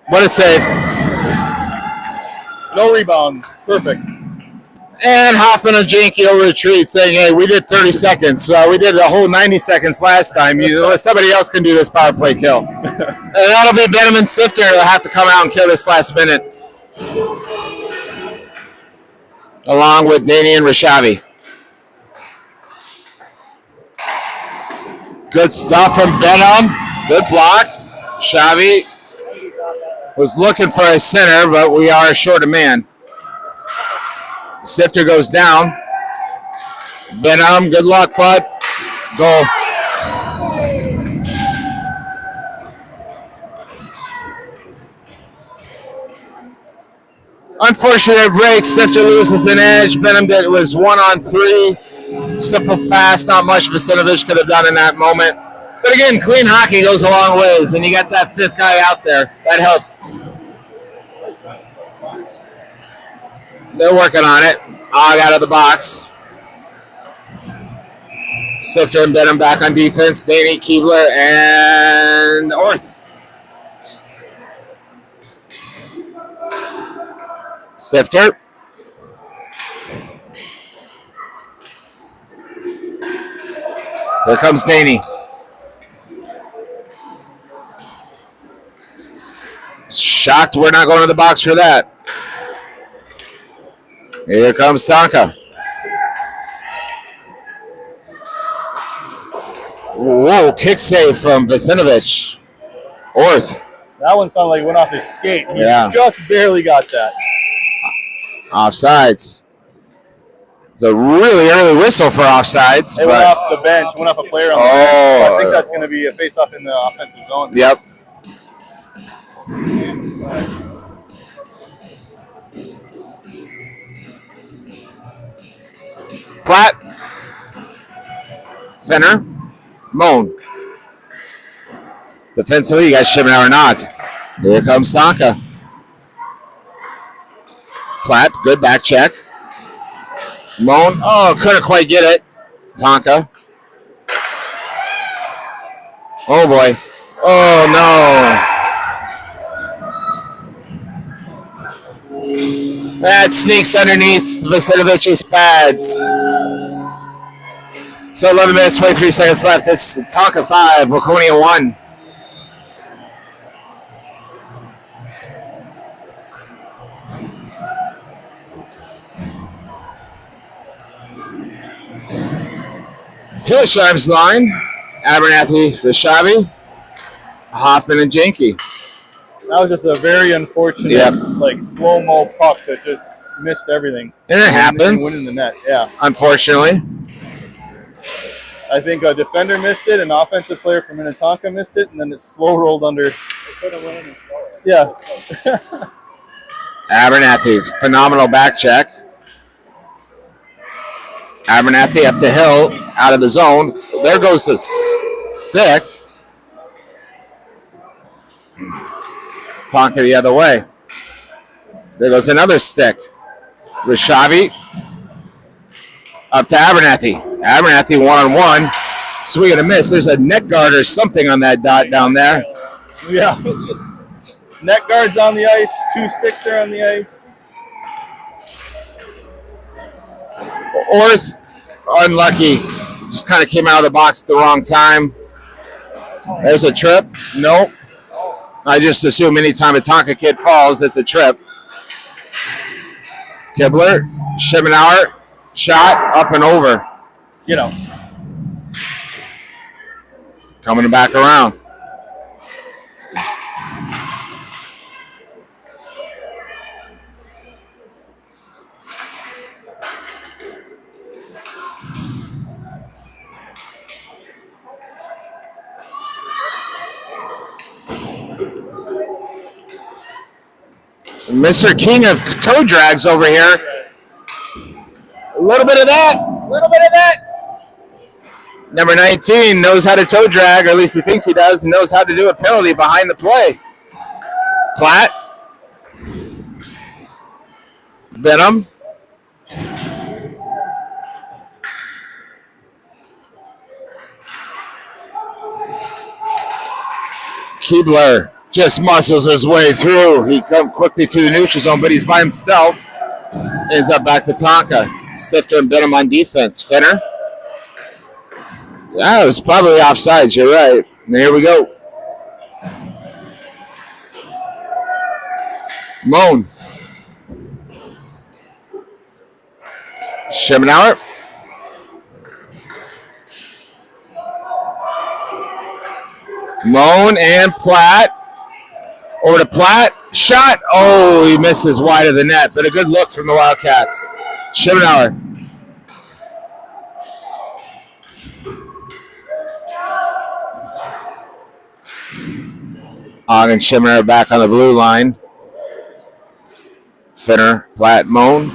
What a save. No rebound. Perfect. And Hoffman and Janke over the tree saying, hey, we did 30 seconds. We did a whole 90 seconds last time. Somebody else can do this power play kill. And that'll be Benham and Sifter who'll have to come out and kill this last minute. Along with Danny and Rashavi. Good stuff from Benham. Good block. Rashavi was looking for a center, but we are short a man. Sifter goes down. Benham, good luck, bud. Goal. Unfortunate break. Sifter loses an edge. Benham was 1-on-3. Simple pass. Not much Visinovich could have done in that moment. But again, clean hockey goes a long ways, and you got that fifth guy out there. That helps. They're working on it. Og out of the box. Sifter and Benham back on defense. Danny, Keebler, and Orth. Sifter. Here comes Danny. Shocked we're not going to the box for that. Here comes Tonka. Whoa, kick save from Visinovich. Orth. That one sounded like it went off his skate. He just barely got that. Offsides. It's a really early whistle for offsides. It went off the bench. Went off a player on the bench. So I think that's going to be a face-off in the offensive zone. Yep. Platt. Finner. Moan. Defensively, you got Schimmenauer knock. Here comes Tonka. Platt, good back check. Moan. Oh, couldn't quite get it. Tonka. Oh, boy. Oh, no. That sneaks underneath Vasinovich's pads. So 11 minutes, 23 seconds left. It's Tonka 5, Waconia 1. Hillsheim's line. Abernathy, Rishavi, Hoffman, and Janke. That was just a very unfortunate, like slow-mo puck that just missed everything. And it happens. Winning the net, yeah. Unfortunately. I think a defender missed it, an offensive player from Minnetonka missed it, and then it slow rolled under. It could have went in slower. Yeah. Abernathy, phenomenal back check. Abernathy up to Hill, out of the zone. There goes the stick. Tonka the other way. There goes another stick. Rishavi up to Abernathy. Abernathy one-on-one. Swing and a miss. There's a net guard or something on that dot down there. Yeah. Net guard's on the ice. 2 sticks are on the ice. Orth, unlucky. Just kind of came out of the box at the wrong time. There's a trip. Nope. I just assume anytime a Tonka kid falls, it's a trip. Kibler, Schimmenauer, shot, up and over. You know. Coming back around. Mr. King of toe drags over here. A little bit of that. A little bit of that. Number 19 knows how to toe drag, or at least he thinks he does, and knows how to do a penalty behind the play. Platt. Benham. Keebler just muscles his way through. He comes quickly through the neutral zone, but he's by himself. Ends up back to Tonka. Stifter and Benham on defense. Finner. Yeah, it was probably offsides. You're right. And here we go. Moan. Schimmenauer. Moan and Platt. Over to Platt. Shot. Oh, he misses wide of the net, but a good look from the Wildcats. Schimmenauer. Og and Schimmenauer back on the blue line. Finner, Platt, Moan.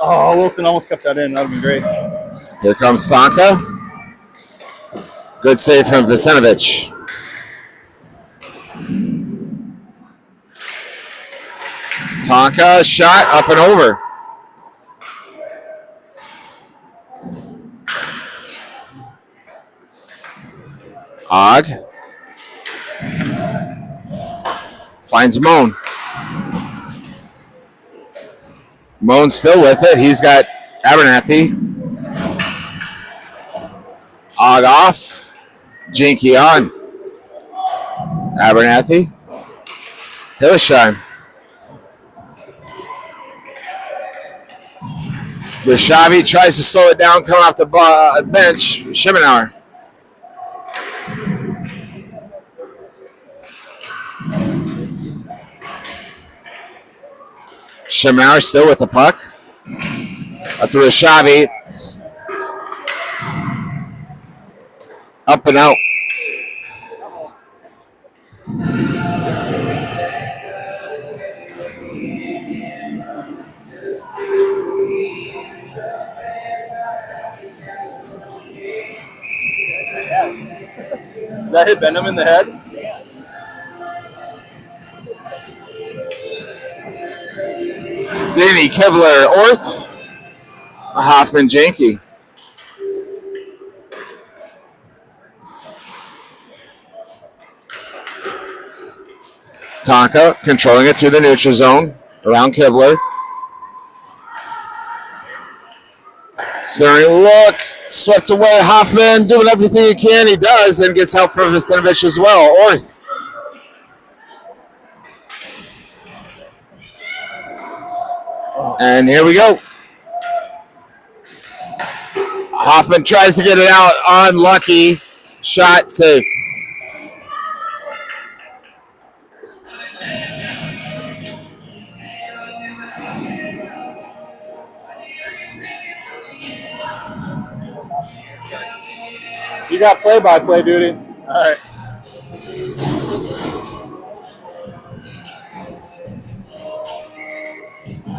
Oh, Wilson almost kept that in. That would be great. Here comes Tonka. Good save from Vasenovich. Tonka, shot, up and over. Og. Finds Moan. Moan's still with it. He's got Abernathy. Og off. Jinky on. Abernathy. Hillesheim. Rishavi tries to slow it down coming off the bench. Schimmenauer. Shamar still with the puck. Up to Rashavi. Up and out. Did that hit Benham in the head? Danny Kibler, Orth. Hoffman, Janke. Tonka controlling it through the neutral zone around Kibler. Centering look, swept away. Hoffman doing everything he can. He does, and gets help from Vistinovich as well. Orth. And here we go. Hoffman tries to get it out. Unlucky. Shot, save. You got play-by-play duty. All right.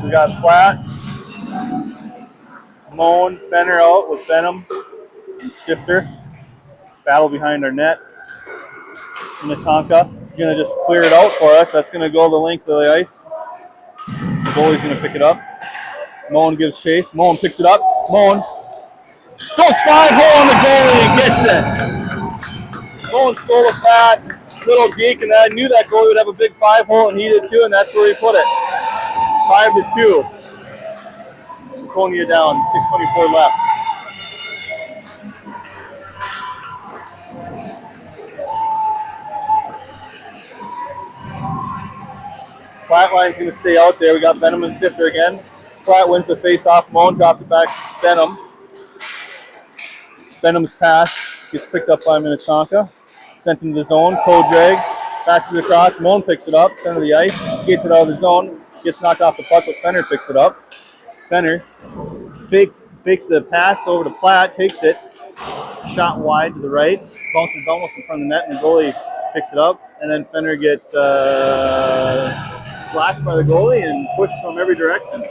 We got Platt, Moan, Fenner out with Benham and Stifter. Battle behind our net. Minnetonka is going to just clear it out for us. That's going to go the length of the ice. The goalie's going to pick it up. Moan gives chase. Moan picks it up. Moan goes 5-hole on the goalie and gets it. Moan stole a pass, little deke, and I knew that goalie would have a big 5-hole, and he did too, and that's where he put it. 5-2. Waconia down, 6:24 left. Flatline's going to stay out there. We got Benham and Stifter again. Flat wins the face-off. Moan dropped it back to Benham. Benham's pass gets picked up by Minnetonka. Sent into the zone. Toe drag. Passes it across. Moan picks it up. Center of the ice. Skates it out of the zone. Gets knocked off the puck, but Fenner picks it up. Fenner fakes the pass over to Platt. Takes it. Shot wide to the right. Bounces almost in front of the net, and the goalie picks it up. And then Fenner gets slashed by the goalie and pushed from every direction.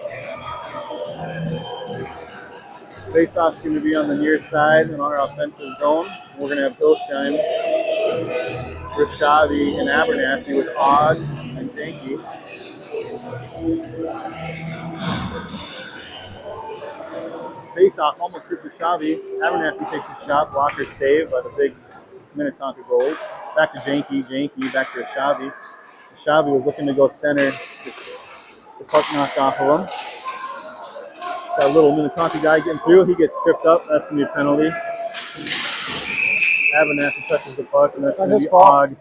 Face-off's going to be on the near side in our offensive zone. We're going to have Hillsheim, Rishavi, and Abernathy with Ogg and Janke. Face-off almost hits Rishavi. Abernathy takes a shot. Blocker saved by the big Minnetonka goalie. Back to Janke. Janke back to Rishavi. Rishavi was looking to go center. Gets the puck knocked off of him. Got a little Minnetonka guy getting through. He gets tripped up. That's going to be a penalty. Abernathy touches the puck, and that's going to be Ogg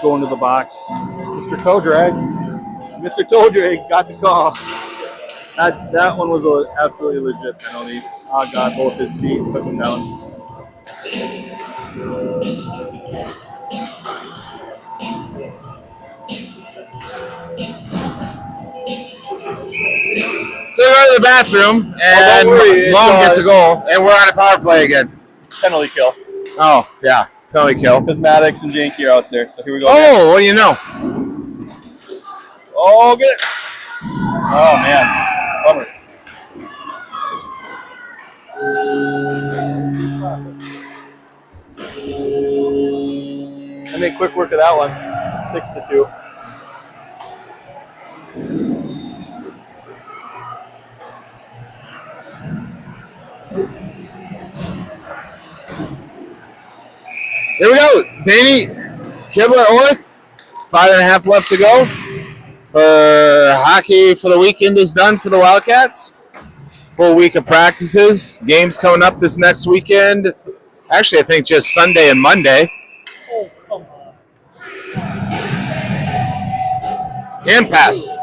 going to the box. Mr. Toe Drag. Mr. Toe Drag got the call. That one was an absolutely legit penalty. Ogg got both his feet and took him down. So we go to the bathroom, and Moan gets a goal, and we're on a power play again. Penalty kill. Oh, yeah. Penalty kill. Because Maddox and Janke are out there, so here we go. Oh, what do you know? Oh, get it. Oh, man. Bummer. I made quick work of that one. 6-2. Here we go. Danny Kibler Orth. 5.5 left to go. For hockey for the weekend is done for the Wildcats. Full week of practices. Games coming up this next weekend. Actually, I think just Sunday and Monday. Oh, come on. And pass.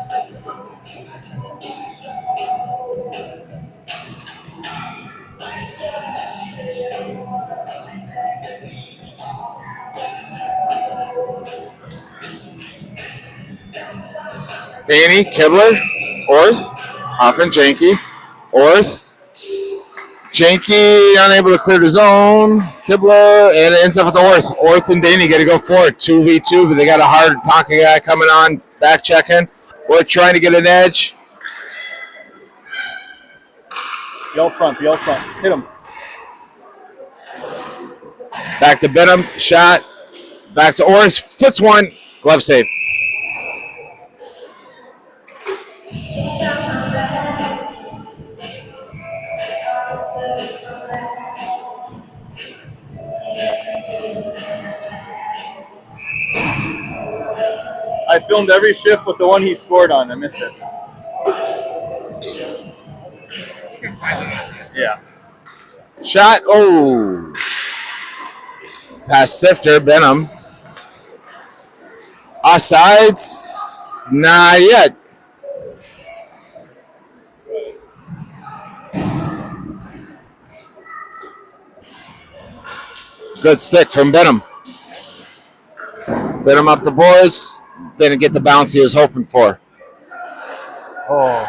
Danny, Kibler, Orth, Hoffman, Janke, Orth, Janke unable to clear the zone. Kibler, and it ends up with Orth. Orth and Danny got to go for it. 2v2, but they got a hard Tonka guy coming on, back checking. We're trying to get an edge. Yell front. Hit him. Back to Benham, shot. Back to Orth, flips one, glove save. I filmed every shift but the one he scored on. I missed it. Yeah. Shot, oh. Past Stifter, Benham. Offsides, not yet. Good stick from Benham. Benham up the boards. Didn't get the bounce he was hoping for. Oh.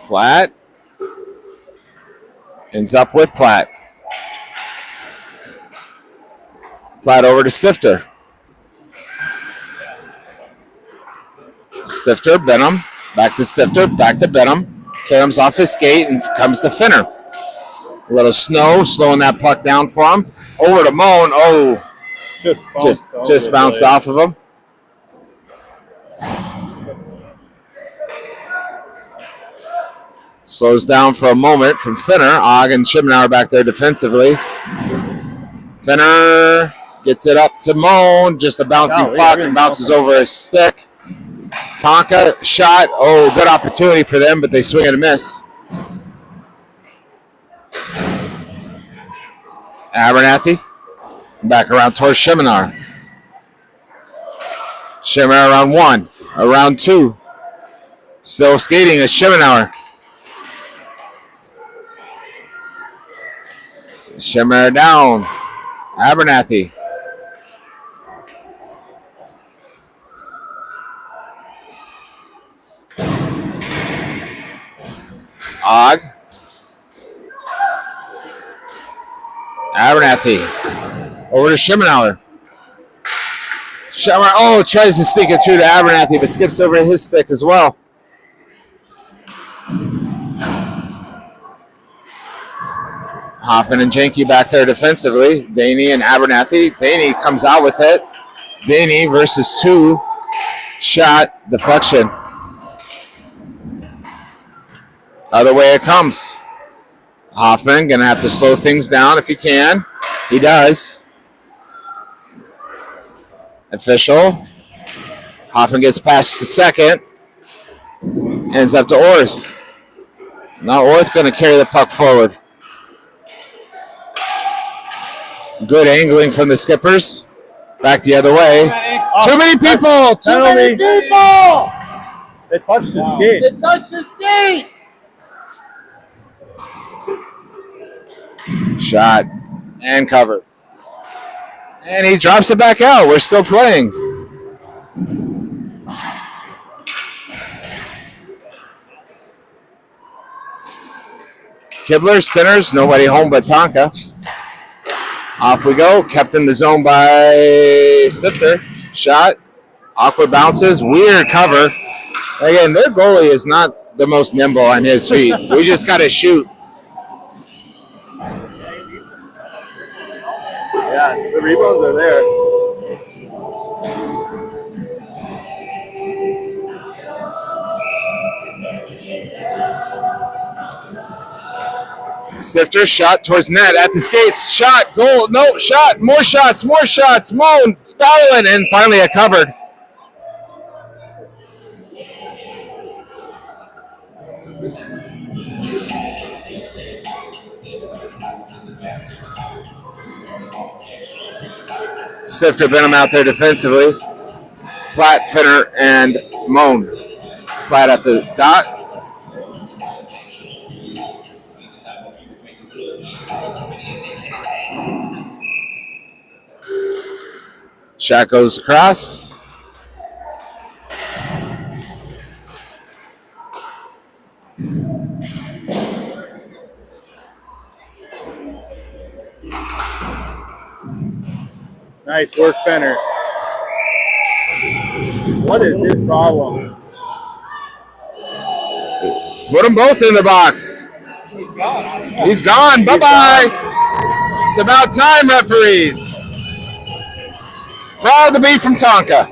Platt. Ends up with Platt. Platt over to Stifter. Stifter, Benham. Back to Stifter, back to Benham. Karam's off his skate and comes to Finner. A little snow, slowing that puck down for him. Over to Moan. Oh, just bounced off of him. Slows down for a moment from Finner. Og and Schimmenauer back there defensively. Finner gets it up to Moan. Just a bouncing puck and bounces over his stick. Tonka shot. Oh, good opportunity for them, but they swing and a miss. Abernathy. Back around towards Schimmenauer. Schimmenauer around one. Around two. Still skating is Schimmenauer. Schimmenauer down. Abernathy. Og. Abernathy. Over to Schimmenauer. Schimmenauer, tries to sneak it through to Abernathy, but skips over his stick as well. Hoffman and Janke back there defensively. Daney and Abernathy. Daney comes out with it. Daney versus two. Shot, deflection. Other way it comes. Hoffman going to have to slow things down if he can. He does. Official. Hoffman gets past the second. Ends up to Orth. Now Orth going to carry the puck forward. Good angling from the skippers. Back the other way. Too many people! Too many people! They touched the skate. They touched the skate! Shot and covered. And he drops it back out. We're still playing. Kibler centers, nobody home but Tonka. Off we go. Kept in the zone by Sifter. Shot. Awkward bounces. Weird cover. Again, their goalie is not the most nimble on his feet. We just got to shoot. Yeah, the rebounds are there. Stifter shot towards net at the skates. Shot, goal, no, shot, more shots. Moan, battling, and finally a covered. Sifter Benham out there defensively. Platt, Finner, and Moan. Platt at the dot. Shot goes across. Nice work, Fenner. What is his problem? Put them both in the box. He's gone. Bye-bye. It's about time, referees. Proud to be from Tonka.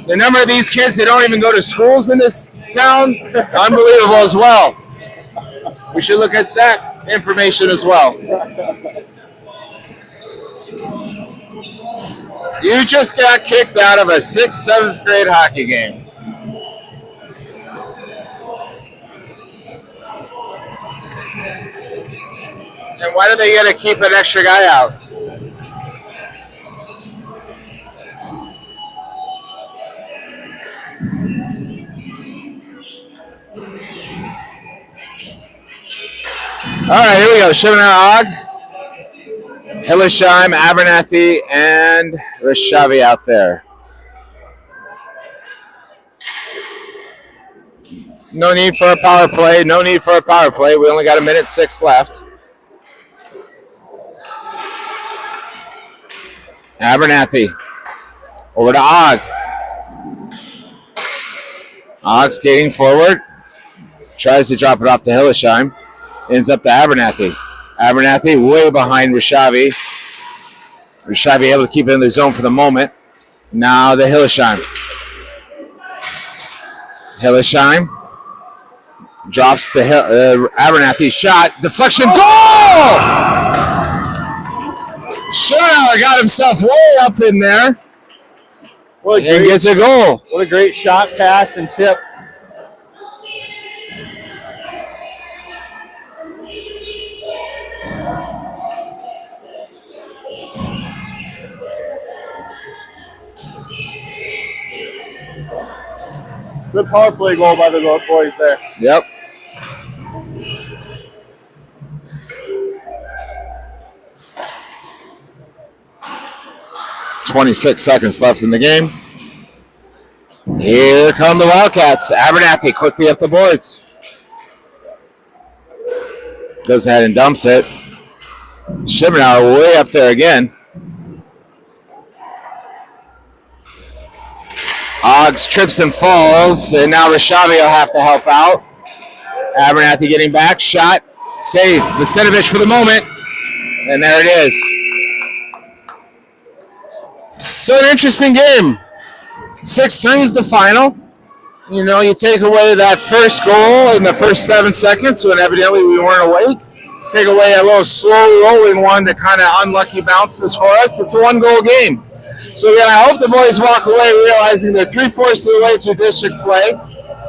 The number of these kids, they don't even go to schools in this town, unbelievable as well. We should look at that information as well. You just got kicked out of a 6th, 7th grade hockey game. And why do they get to keep an extra guy out? All right, here we go. Shimonau, Hillesheim, Abernathy, and Rishavi out there. No need for a power play. No need for a power play. We only got 1:06 left. Abernathy. Over to Og. Og skating forward. Tries to drop it off to Hillesheim. Ends up to Abernathy. Abernathy way behind Rishavi. Rishavi able to keep it in the zone for the moment. Now the Hillesheim. Hillesheim drops the Abernathy shot. Deflection. Goal! Schoenauer got himself way up in there. And gets a goal. What a great shot, pass, and tip. Good power play goal by the boys there. Yep. .26 seconds left in the game. Here come the Wildcats. Abernathy quickly up the boards. Goes ahead and dumps it. Shimonau way up there again. Oggs trips and falls, and now Rishavi will have to help out. Abernathy getting back, shot, save. Vasenovich for the moment, and there it is. So an interesting game. 6-3 is the final. You know, you take away that first goal in the first 7 seconds when evidently we weren't awake. Take away a little slow rolling one that kind of unlucky bounces for us. It's a 1-goal game. So again, I hope the boys walk away realizing they're 3/4 of the way through district play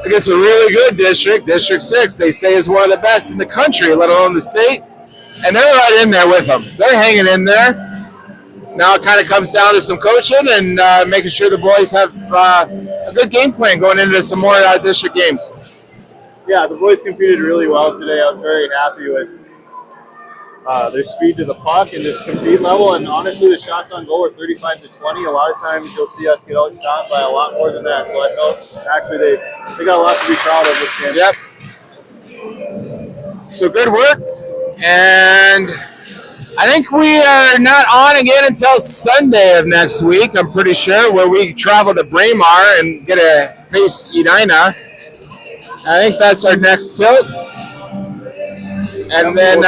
against a really good district. District 6, they say, is one of the best in the country, let alone the state. And they're right in there with them. They're hanging in there. Now it kind of comes down to some coaching and making sure the boys have a good game plan going into some more district games. Yeah, the boys competed really well today. I was very happy with their speed to the puck and just compete level. And honestly, the shots on goal were 35-20. A lot of times you'll see us get outshot by a lot more than that. So I felt actually they got a lot to be proud of this game. Yep. So good work. And I think we are not on again until Sunday of next week, I'm pretty sure, where we travel to Braemar and get a face Edina. I think that's our next tilt. And then,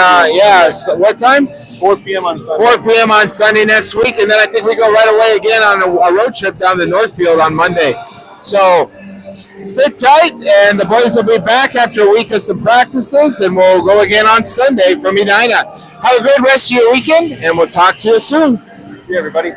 so what time? 4 p.m. on Sunday. 4 p.m. on Sunday next week. And then I think we go right away again on a road trip down to Northfield on Monday. So sit tight, and the boys will be back after a week of some practices, and we'll go again on Sunday from Edina. Have a good rest of your weekend, and we'll talk to you soon. See you, everybody.